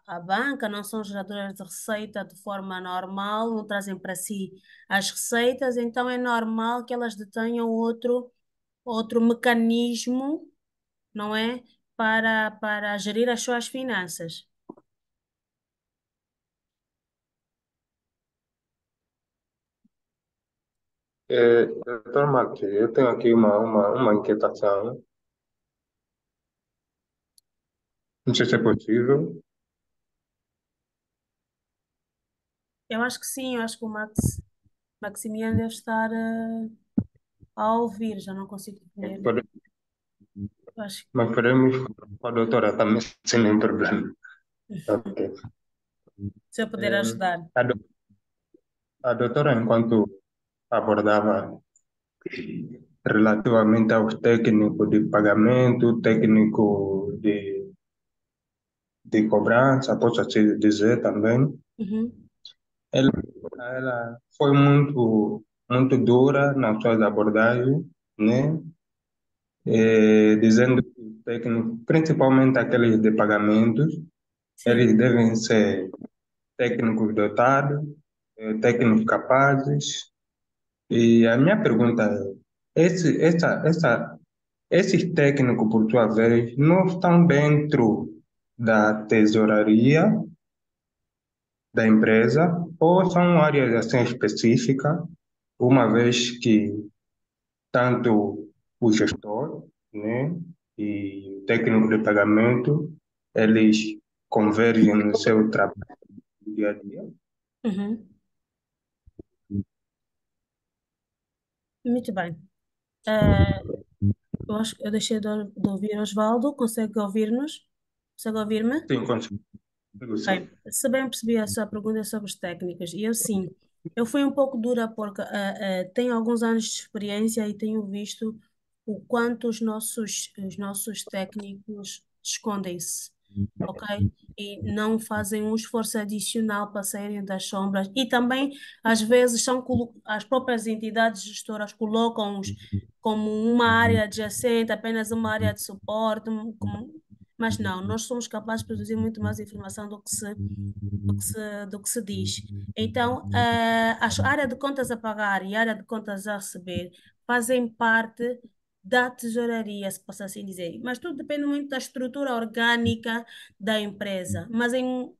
a banca, não são geradoras de receita de forma normal, não trazem para si as receitas, então é normal que elas detenham outro mecanismo, não é? Para gerir as suas finanças. Doutor Marcos, eu tenho aqui uma inquietação. Não sei se é possível. Eu acho que sim, eu acho que o Maximiano deve estar a ouvir, já não consigo ver. Pode- Eu acho Mas podemos com a doutora também, sem nenhum problema. Ok. se eu puder Eh, ajudar. a, do- a doutora, enquanto abordava relativamente aos técnicos de pagamento, técnico de cobrança, posso assim dizer também, Uhum, ela, ela foi muito dura nas suas abordagens, né? Dizendo que os técnicos, principalmente aqueles de pagamentos, sim. eles devem ser técnicos dotados, técnicos capazes. E a minha pergunta é, esses técnicos, por sua vez, não estão dentro da tesouraria da empresa ou são áreas assim específicas, uma vez que tanto o gestor, né, e o técnico de pagamento, eles convergem no seu trabalho do dia a dia. Uhum, muito bem. Ah, eu acho que eu deixei de ouvir Osvaldo. Consegue ouvir-nos? Consegue ouvir-me? Sim, consigo, Bem, sim. se bem percebi a sua pergunta é sobre os técnicos, e eu sim, eu fui um pouco dura porque tenho alguns anos de experiência e tenho visto o quanto os nossos técnicos escondem-se, ok? E não fazem um esforço adicional para saírem das sombras. E também, às vezes, as próprias entidades gestoras colocam-os como uma área adjacente, apenas uma área de suporte, mas não, nós somos capazes de produzir muito mais informação do que se diz. Então, a área de contas a pagar e a área de contas a receber fazem parte da tesouraria, se posso assim dizer. Mas tudo depende muito da estrutura orgânica da empresa. Mas em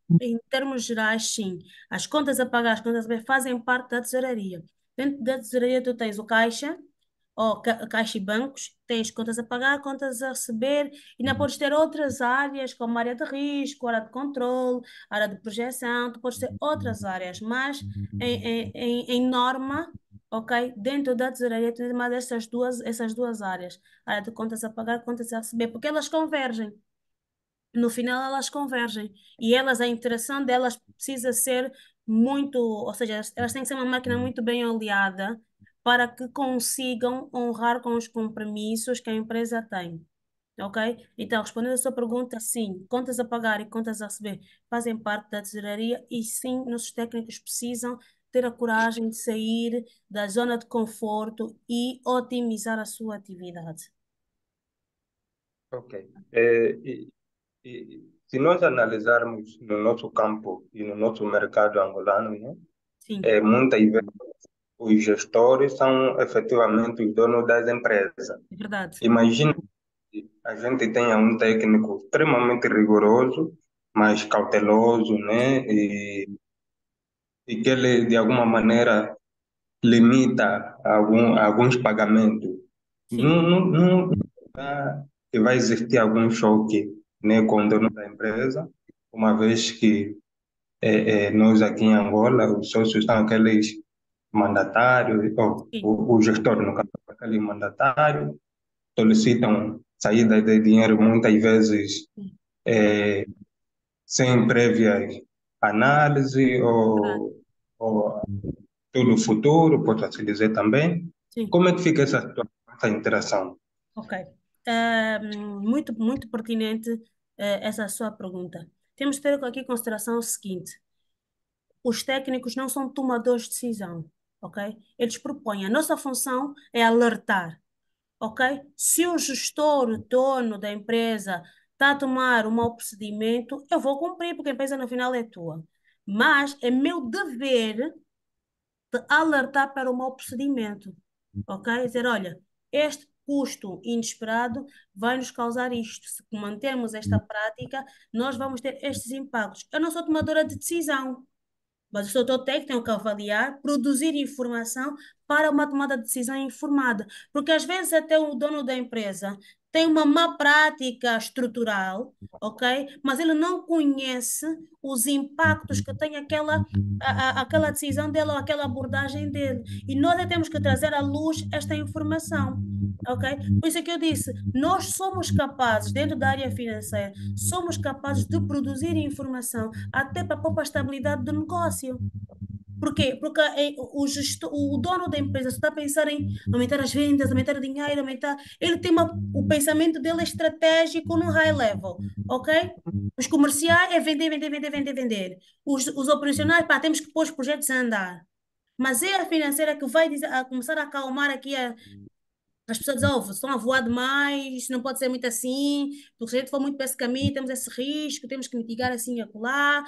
termos gerais, sim, as contas a pagar, as contas a receber fazem parte da tesouraria. Dentro da tesouraria, tu tens o caixa, ou caixa e bancos, tens contas a pagar, contas a receber, e ainda podes ter outras áreas, como área de risco, área de controle, área de projeção, tu podes ter outras áreas, mas em norma, ok? Dentro da tesouraria tens mais essas duas áreas, área de contas a pagar, contas a receber, porque elas convergem. No final elas convergem e a interação delas precisa ser muito, ou seja, elas têm que ser uma máquina muito bem oleada para que consigam honrar com os compromissos que a empresa tem, ok? Então, respondendo a sua pergunta, sim, contas a pagar e contas a receber fazem parte da tesouraria e sim, nossos técnicos precisam ter a coragem de sair da zona de conforto e otimizar a sua atividade. Ok. Se nós analisarmos no nosso campo e no nosso mercado angolano, né, Sim, muitas vezes os gestores são efetivamente os donos das empresas. é verdade. Imagina que a gente tenha um técnico extremamente rigoroso, mas cauteloso, né, e que ele, de alguma maneira, limita alguns pagamentos. Sim, Não que vai existir algum choque, né, com o dono da empresa, uma vez que nós aqui em Angola, os sócios são aqueles mandatários, ou sim. o gestor, no caso, aquele mandatário, solicitam saída de dinheiro muitas vezes Sim. eh, sem prévia análise Verdade. ou tudo futuro, posso assim dizer também. Sim, Como é que fica essa situação, essa interação? ok. Muito, muito pertinente, essa sua pergunta. Temos de ter aqui em consideração o seguinte: os técnicos não são tomadores de decisão, ok? Eles propõem. A nossa função é alertar, ok? Se o gestor, o dono da empresa, está a tomar um mau procedimento, eu vou cumprir, porque a empresa no final é tua. Mas é meu dever de alertar para o mau procedimento, ok? Dizer, olha, este custo inesperado vai nos causar isto. Se mantermos esta prática, nós vamos ter estes impactos. Eu não sou tomadora de decisão, mas o setor técnico tem que avaliar, produzir informação para uma tomada de decisão informada. Porque às vezes até o dono da empresa tem uma má prática estrutural, ok? Mas ele não conhece os impactos que tem aquela decisão dele ou aquela abordagem dele. E nós é que temos que trazer à luz esta informação. Ok? Por isso é que eu disse, nós somos capazes, dentro da área financeira, somos capazes de produzir informação até para a própria estabilidade do negócio. Por quê? Porque o dono da empresa está a pensar em aumentar as vendas, aumentar o dinheiro, aumentar. Ele tem o pensamento dele é estratégico no high level, ok? Os comerciais é vender, vender, vender, vender, vender. Os operacionais, pá, temos que pôr os projetos a andar. Mas é a financeira que vai dizer, a começar a acalmar aqui as pessoas dizem, oh, vocês estão a voar demais, não pode ser muito assim, porque se a gente for muito para esse caminho, temos esse risco, temos que mitigar assim e acolá.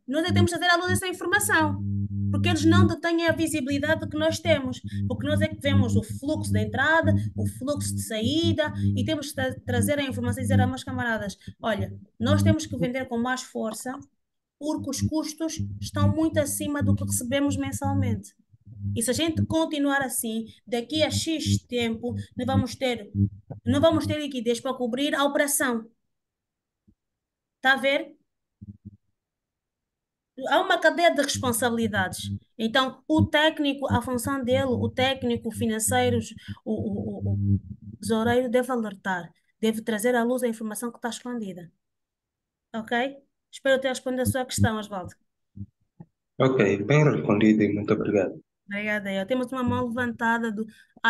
Nós é que temos que ter à luz essa informação, porque eles não detêm a visibilidade que nós temos, porque nós é que vemos o fluxo de entrada, o fluxo de saída, e temos que trazer a informação e dizer a meus camaradas, olha, nós temos que vender com mais força, porque os custos estão muito acima do que recebemos mensalmente. E se a gente continuar assim, daqui a X tempo, não vamos ter liquidez para cobrir a operação. Está a ver? Há uma cadeia de responsabilidades. Então, o técnico, a função dele, o técnico financeiro, o tesoureiro deve alertar, deve trazer à luz a informação que está escondida. Ok? Espero ter respondido a sua questão, Osvaldo. Ok, bem respondido e muito obrigado. Obrigada. Temos uma mão levantada do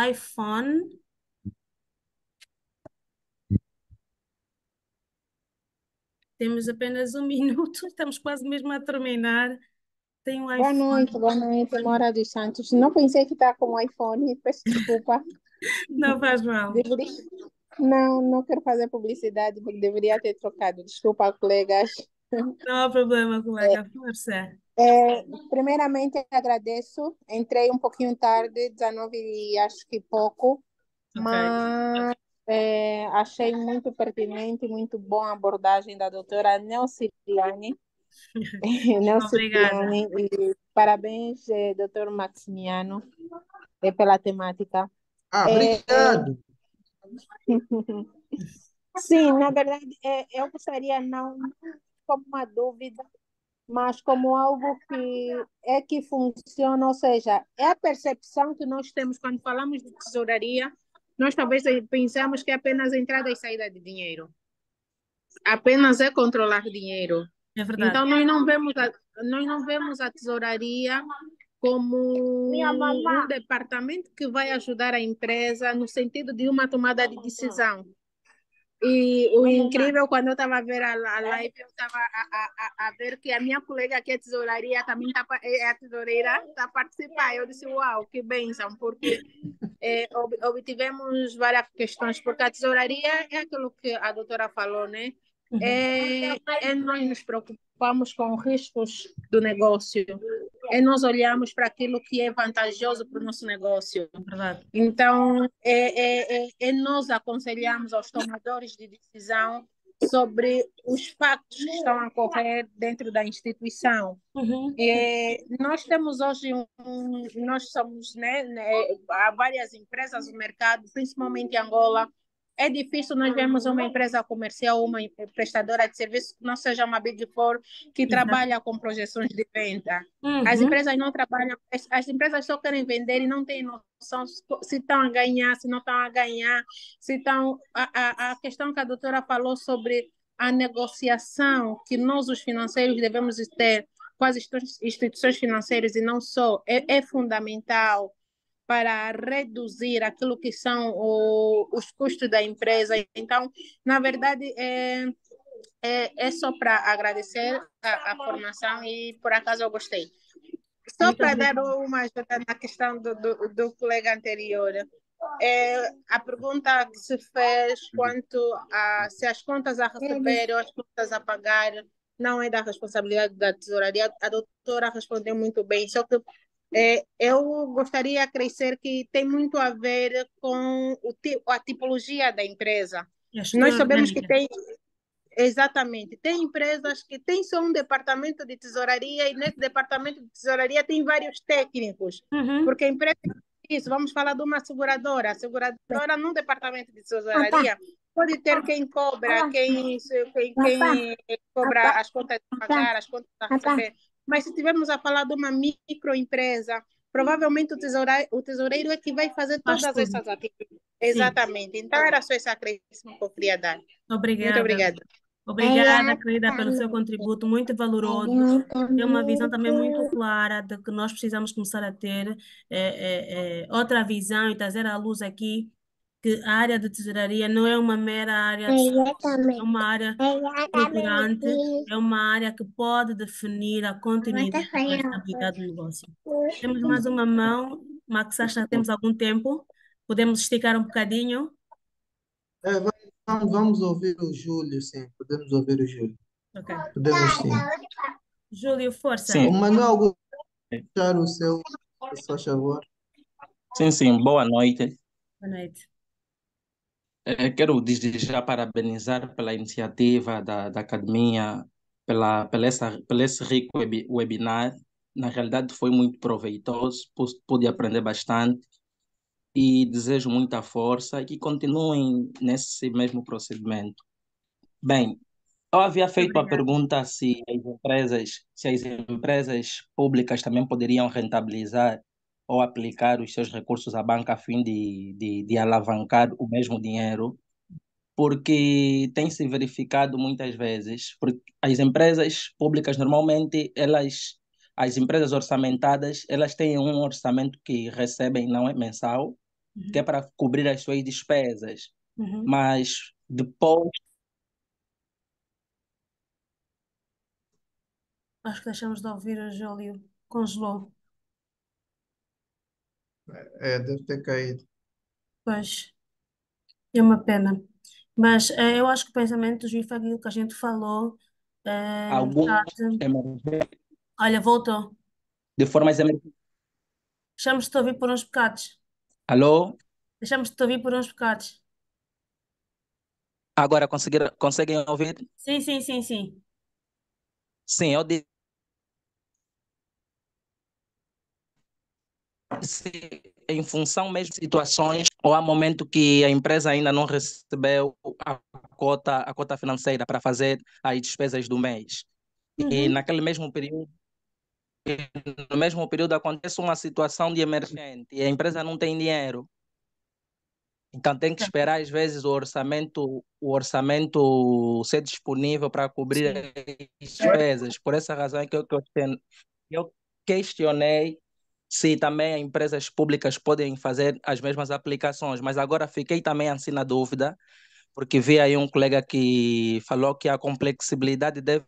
iPhone. Temos apenas um minuto, estamos quase mesmo a terminar. Tem um Boa iPhone. noite, Mora dos Santos. Não pensei que está com o iPhone, peço desculpa. Não faz mal. Deveria... Não quero fazer publicidade, porque deveria ter trocado. Desculpa, colegas. Não há problema, colega. Força. Primeiramente, agradeço. Entrei um pouquinho tarde, 19 e acho que pouco, Ok. mas achei muito pertinente, muito boa a abordagem da doutora Neuciliane. Obrigada. Neuciliane, e parabéns, doutor Maximiano, pela temática. Obrigado. Sim, na verdade, eu gostaria não como uma dúvida, mas como algo que funciona, ou seja, é a percepção que nós temos quando falamos de tesouraria, nós talvez pensamos que é apenas entrada e saída de dinheiro, apenas é controlar dinheiro. É verdade. Então, nós não vemos a tesouraria como um departamento que vai ajudar a empresa no sentido de uma tomada de decisão. E o incrível, quando eu estava a ver a live, eu estava a ver que a minha colega que é tesouraria também é a tesoureira, está a participar. Eu disse, uau, que bênção, porque obtivemos várias questões, porque a tesouraria é aquilo que a doutora falou, né? Nós nos preocupamos com riscos do negócio, nós olhamos para aquilo que é vantajoso para o nosso negócio. Verdade. Então, nós aconselhamos aos tomadores de decisão sobre os factos que estão a ocorrer dentro da instituição. Nós temos hoje, nós somos, né, há várias empresas no mercado, principalmente em Angola. É difícil nós vermos uma empresa comercial, uma prestadora de serviço que não seja uma Big Four, que trabalha com projeções de venda. As empresas não trabalham, as empresas só querem vender e não têm noção se estão a ganhar, se não estão a ganhar, se estão... A questão que a doutora falou sobre a negociação que nós, os financeiros, devemos ter com as instituições financeiras e não só, é fundamental para reduzir aquilo que são os custos da empresa. Então, na verdade, é só para agradecer a formação e, por acaso, eu gostei. Só para dar uma ajuda na questão do colega anterior. a pergunta que se fez quanto a se as contas a receber ou as contas a pagar não é da responsabilidade da tesouraria, a doutora respondeu muito bem, só que eu gostaria de acrescer que tem muito a ver com a tipologia da empresa. Nós sabemos que tem, exatamente, tem empresas que têm só um departamento de tesouraria e nesse departamento de tesouraria tem vários técnicos, porque a empresa, isso, vamos falar de uma seguradora, a seguradora num departamento de tesouraria pode ter quem cobra, quem cobra as contas a pagar, as contas a receber, mas se estivermos a falar de uma microempresa, provavelmente o tesoureiro é que vai fazer todas essas atividades. Exatamente. Então era só esse acréscimo que eu queria dar. Muito obrigada. Obrigada, querida, pelo seu contributo muito valoroso. Tem uma visão também muito clara de que nós precisamos começar a ter outra visão e trazer à luz aqui que a área de tesouraria não é uma mera área de saúde, é uma área estruturante, é uma área que pode definir a continuidade e a estabilidade do negócio. Temos mais uma mão. Max, acha que temos algum tempo? Podemos esticar um bocadinho? Vamos ouvir o Júlio, sim. Podemos ouvir o Júlio. Ok. Podemos, sim. Júlio, força. Sim. O Manuel, deixar o seu, por sua favor. Sim, boa noite. Boa noite. Quero desde já parabenizar pela iniciativa da academia, pelo esse rico webinar. Na realidade, foi muito proveitoso, pude aprender bastante e desejo muita força e que continuem nesse mesmo procedimento. Bem, eu havia feito a pergunta se as empresas públicas também poderiam rentabilizar ou aplicar os seus recursos à banca a fim de alavancar o mesmo dinheiro, porque tem se verificado muitas vezes, porque as empresas públicas normalmente, as empresas orçamentadas, elas têm um orçamento que recebem, não é mensal, que é para cobrir as suas despesas, mas depois Acho que deixamos de ouvir o Júlio. Congelou. Deve ter caído. Pois, é uma pena. Mas eu acho que o pensamento do Júlio foi aquilo que a gente falou. algumas Chat. emergências, Olha, voltou. de formas emergentes. Deixamos de te ouvir por uns bocados. Alô? Deixamos de te ouvir por uns bocados. Agora conseguem ouvir? Sim, sim, sim, sim. Sim, eu disse em função mesmo de situações ou há momento que a empresa ainda não recebeu a cota financeira para fazer as despesas do mês. E naquele mesmo período, no mesmo período acontece uma situação de emergente e a empresa não tem dinheiro. Então tem que esperar às vezes o orçamento ser disponível para cobrir as despesas. Por essa razão é que eu questionei se também empresas públicas podem fazer as mesmas aplicações, mas agora fiquei também assim na dúvida, porque vi aí um colega que falou que a complexibilidade deve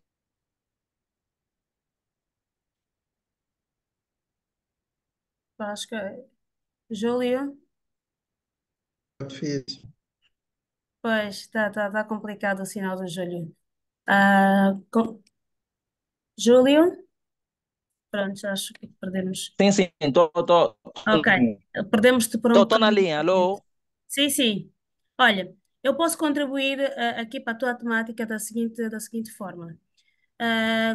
Acho que Júlio, Difícil. pois está complicado o sinal do Júlio. Ah, Júlio? Pronto, acho que perdemos. Sim, estou Ok, perdemos-te por um na bocadinho. linha, alô? Sim, sim. Olha, eu posso contribuir aqui para a tua temática da seguinte forma.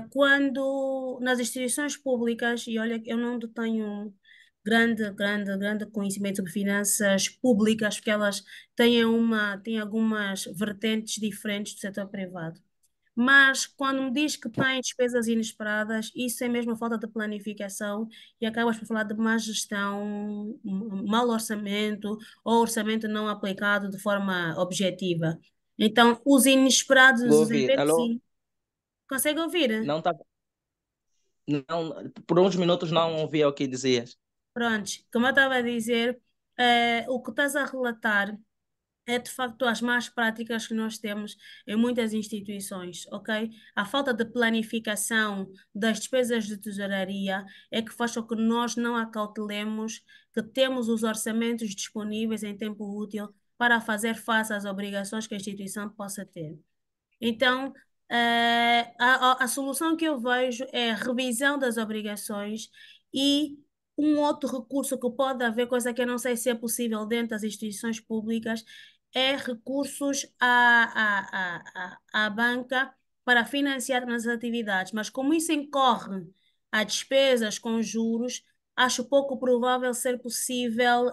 Quando nas instituições públicas, e olha, eu não tenho grande conhecimento sobre finanças públicas, porque elas têm algumas vertentes diferentes do setor privado. Mas quando me diz que tem despesas inesperadas, isso é mesmo falta de planificação e acabas por falar de má gestão, mau orçamento ou orçamento não aplicado de forma objetiva. Então, os inesperados, Vou os ouvir, eventos, alô? consegue ouvir? Não tá, não, por uns minutos não ouvi o que dizias. Pronto, como eu estava a dizer, o que estás a relatar é de facto as más práticas que nós temos em muitas instituições, ok? A falta de planificação das despesas de tesouraria é que faz com que nós não acautelemos que temos os orçamentos disponíveis em tempo útil para fazer face às obrigações que a instituição possa ter. Então, a solução que eu vejo é a revisão das obrigações e um outro recurso que pode haver, coisa que eu não sei se é possível dentro das instituições públicas, é recursos à banca para financiar as atividades. Mas como isso incorre a despesas com juros, acho pouco provável ser possível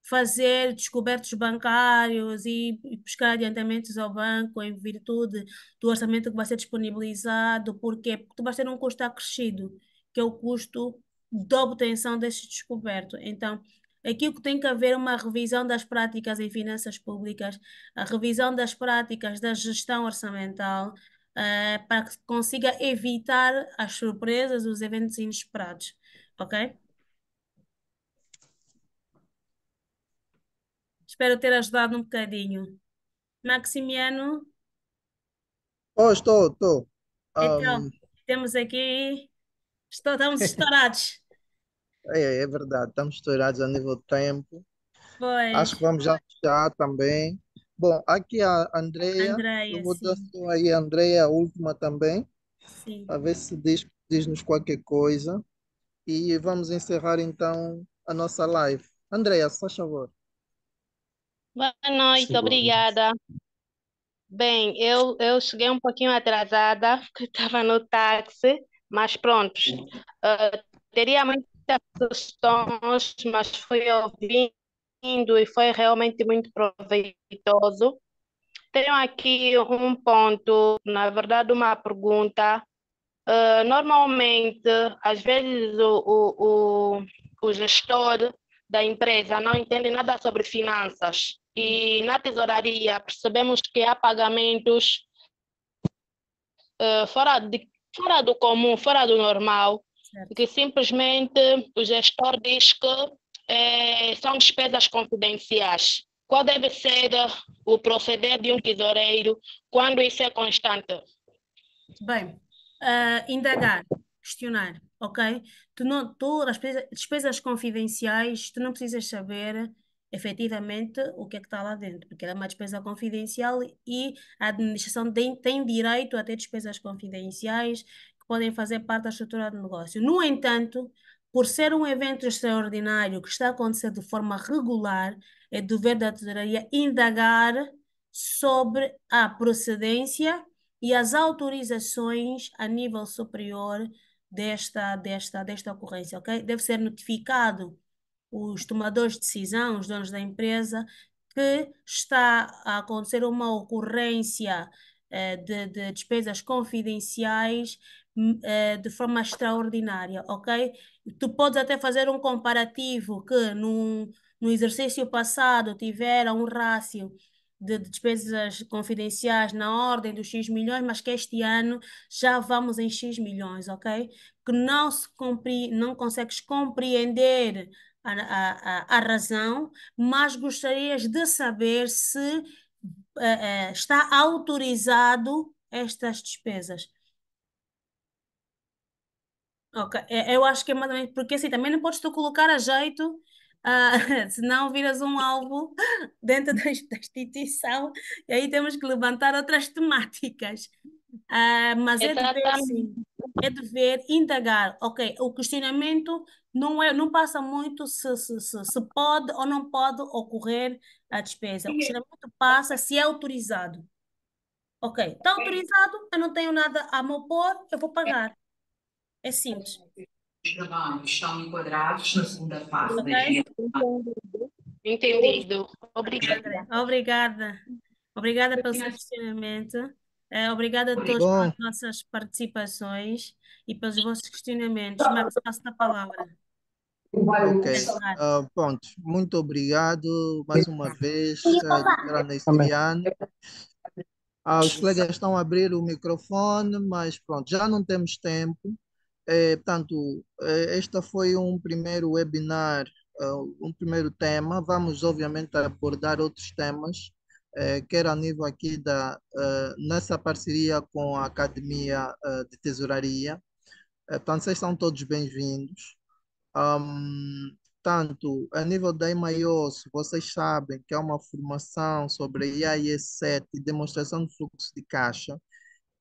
fazer descobertos bancários e buscar adiantamentos ao banco em virtude do orçamento que vai ser disponibilizado. Por quê? Porque tu vais ter um custo acrescido, que é o custo de obtenção desse descoberto. Então, aqui o que tem que haver é uma revisão das práticas em finanças públicas, a revisão das práticas da gestão orçamental, para que se consiga evitar as surpresas, os eventos inesperados. Ok? Espero ter ajudado um bocadinho. Maximiano, Oh, estou. então, temos aqui, estamos estourados. É verdade, estamos estourados a nível de tempo. Acho que Pois, vamos já fechar também. Bom, aqui a Andrea, eu Andreia, vou dar sim, só aí a Andrea, a última também, sim. a ver se diz-nos qualquer coisa. E vamos encerrar então a nossa live. Andrea, se faz favor. Boa noite, obrigada. Bem, eu cheguei um pouquinho atrasada, porque estava no táxi, mas pronto. Teria muitas questões, mas fui ouvindo e foi realmente muito proveitoso. Tenho aqui um ponto, na verdade, uma pergunta. Normalmente, às vezes, o gestor da empresa não entende nada sobre finanças. E na tesouraria percebemos que há pagamentos fora do comum, fora do normal, Certo. que simplesmente o gestor diz que são despesas confidenciais. Qual deve ser o proceder de um tesoureiro quando isso é constante? Bem, indagar, questionar, ok? As despesas confidenciais, tu não precisas saber efetivamente o que é que está lá dentro, porque ela é uma despesa confidencial e a administração tem direito a ter despesas confidenciais que podem fazer parte da estrutura do negócio. No entanto, por ser um evento extraordinário que está a acontecer de forma regular, é dever da tesouraria indagar sobre a procedência e as autorizações a nível superior desta ocorrência, ok? Deve ser notificado os tomadores de decisão, os donos da empresa, que está a acontecer uma ocorrência de despesas confidenciais de forma extraordinária, ok? Tu podes até fazer um comparativo que no exercício passado tiveram um rácio de despesas confidenciais na ordem dos X milhões, mas que este ano já vamos em X milhões, ok? Que não consegues compreender a razão, mas gostarias de saber se está autorizado estas despesas. Ok, eu acho que é mais ou menos, porque assim também não podes tu colocar a jeito, senão viras um alvo dentro da instituição e aí temos que levantar outras temáticas. Mas é dever, Exatamente. sim, é dever indagar. Ok, o questionamento não passa muito se pode ou não pode ocorrer a despesa. O questionamento passa se é autorizado. Ok, está autorizado, eu não tenho nada a me opor, eu vou pagar. É simples. Os trabalhos estão enquadrados na segunda fase da Ok? Entendido. Obrigada. Obrigada. Obrigada pelo seu questionamento. Obrigada a todos Bom, pelas vossas participações e pelos vossos questionamentos. Max, passo a palavra. ok. Encerrar. Pronto, muito obrigado mais uma vez, doutora Amém. Neiciane. Os colegas estão a abrir o microfone, mas pronto, já não temos tempo. Portanto, este foi um primeiro webinar um primeiro tema. Vamos, obviamente, abordar outros temas, quer a nível aqui nessa parceria com a Academia de Tesouraria. Portanto, vocês são todos bem-vindos. Tanto a nível da EMAIOS, vocês sabem que é uma formação sobre IAS 7 e demonstração de fluxo de caixa,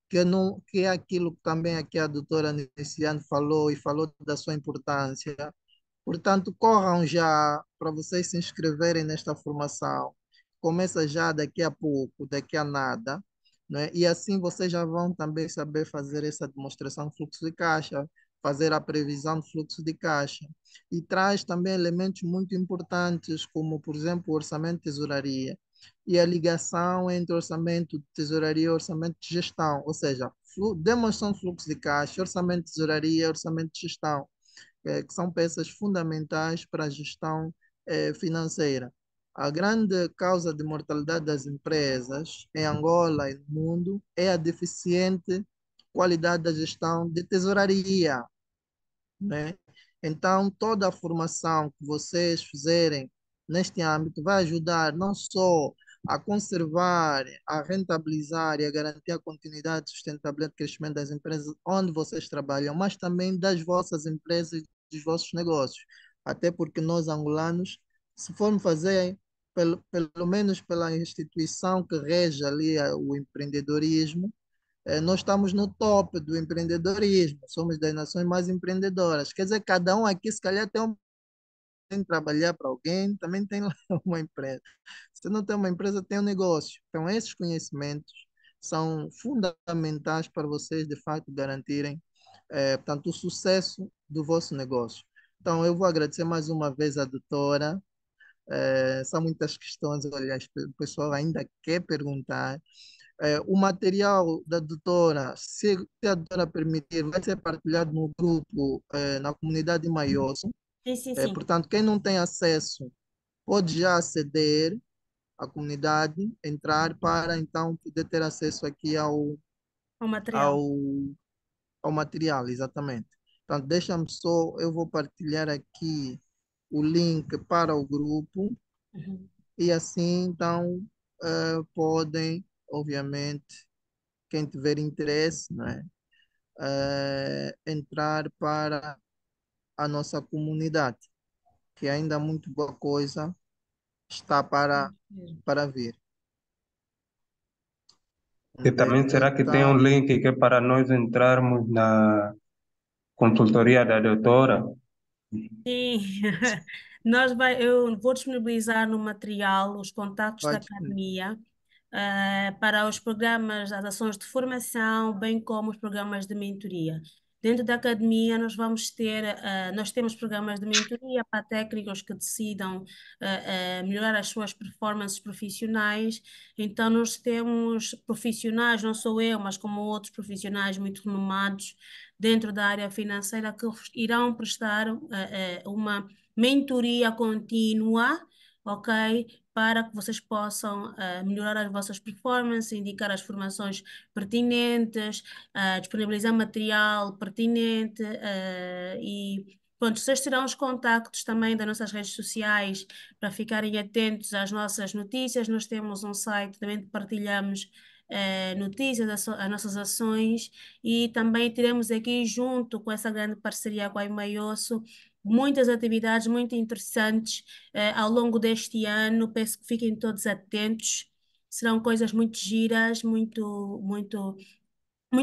que é aquilo que também aqui a doutora Niciane falou e falou da sua importância. Portanto, corram já para vocês se inscreverem nesta formação. Começa já daqui a pouco, daqui a nada, né? E assim vocês já vão também saber fazer essa demonstração de fluxo de caixa, fazer a previsão de fluxo de caixa. E traz também elementos muito importantes, como, por exemplo, o orçamento de tesouraria e a ligação entre orçamento de tesouraria e orçamento de gestão, ou seja, demonstração de fluxo de caixa, orçamento de tesouraria, orçamento de gestão, que são peças fundamentais para a gestão financeira. A grande causa de mortalidade das empresas em Angola e no mundo é a deficiente qualidade da gestão de tesouraria, né? Então, toda a formação que vocês fizerem neste âmbito vai ajudar não só a conservar, a rentabilizar e a garantir a continuidade e sustentabilidade de crescimento das empresas onde vocês trabalham, mas também das vossas empresas e dos vossos negócios. Até porque nós, angolanos, se formos fazer, pelo menos pela instituição que rege ali o empreendedorismo, nós estamos no top do empreendedorismo, somos das nações mais empreendedoras. Quer dizer, cada um aqui, se calhar, tem que trabalhar para alguém, também tem lá uma empresa. Se não tem uma empresa, tem um negócio. Então, esses conhecimentos são fundamentais para vocês, de fato, garantirem, portanto, o sucesso do vosso negócio. Então, eu vou agradecer mais uma vez à doutora. São muitas questões, aliás, o pessoal ainda quer perguntar. O material da doutora, se a doutora permitir, vai ser partilhado no grupo, na comunidade Maioso. Sim. Portanto, quem não tem acesso pode já aceder à comunidade, entrar para então poder ter acesso aqui O material. ao material, exatamente. Portanto, deixa-me só, eu vou partilhar aqui o link para o grupo e assim então podem, obviamente, quem tiver interesse, né, entrar para a nossa comunidade, que ainda muito boa coisa está para vir. E também será que tem um link que é para nós entrarmos na consultoria da doutora? Sim, eu vou disponibilizar no material os contatos da academia para os programas, as ações de formação, bem como os programas de mentoria. Dentro da academia, nós temos programas de mentoria para técnicos que decidam melhorar as suas performances profissionais. Então, nós temos profissionais, não sou eu, mas como outros profissionais muito renomados dentro da área financeira que irão prestar uma mentoria contínua, ok? Para que vocês possam melhorar as vossas performances, indicar as formações pertinentes, disponibilizar material pertinente e pronto, vocês terão os contactos também das nossas redes sociais para ficarem atentos às nossas notícias. Nós temos um site também que partilhamos notícias, as nossas ações e também teremos aqui junto com essa grande parceria com a Imaioso muitas atividades muito interessantes ao longo deste ano. Peço que fiquem todos atentos. Serão coisas muito giras, muito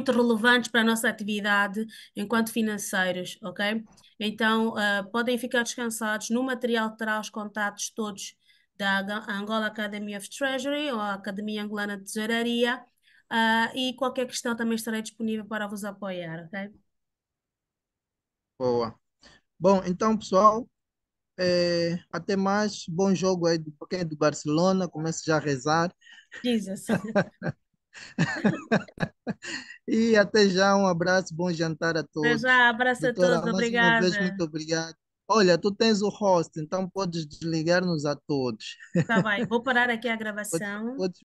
relevantes para a nossa atividade enquanto financeiros, ok? Então, podem ficar descansados. No material terá os contatos todos da Angola Academy of Treasury ou a Academia Angolana de Tesouraria, e qualquer questão também estarei disponível para vos apoiar, ok? Boa. Bom, então, pessoal, até mais. Bom jogo aí para quem é do Barcelona. Comece já a rezar. Jesus. E até já, um abraço, bom jantar a Até todos. já, abraço a Doutora, todos, mais uma vez, obrigada. muito obrigado. Olha, tu tens o host, então podes desligar-nos a todos. Tá bem, vou parar aqui a gravação. Podes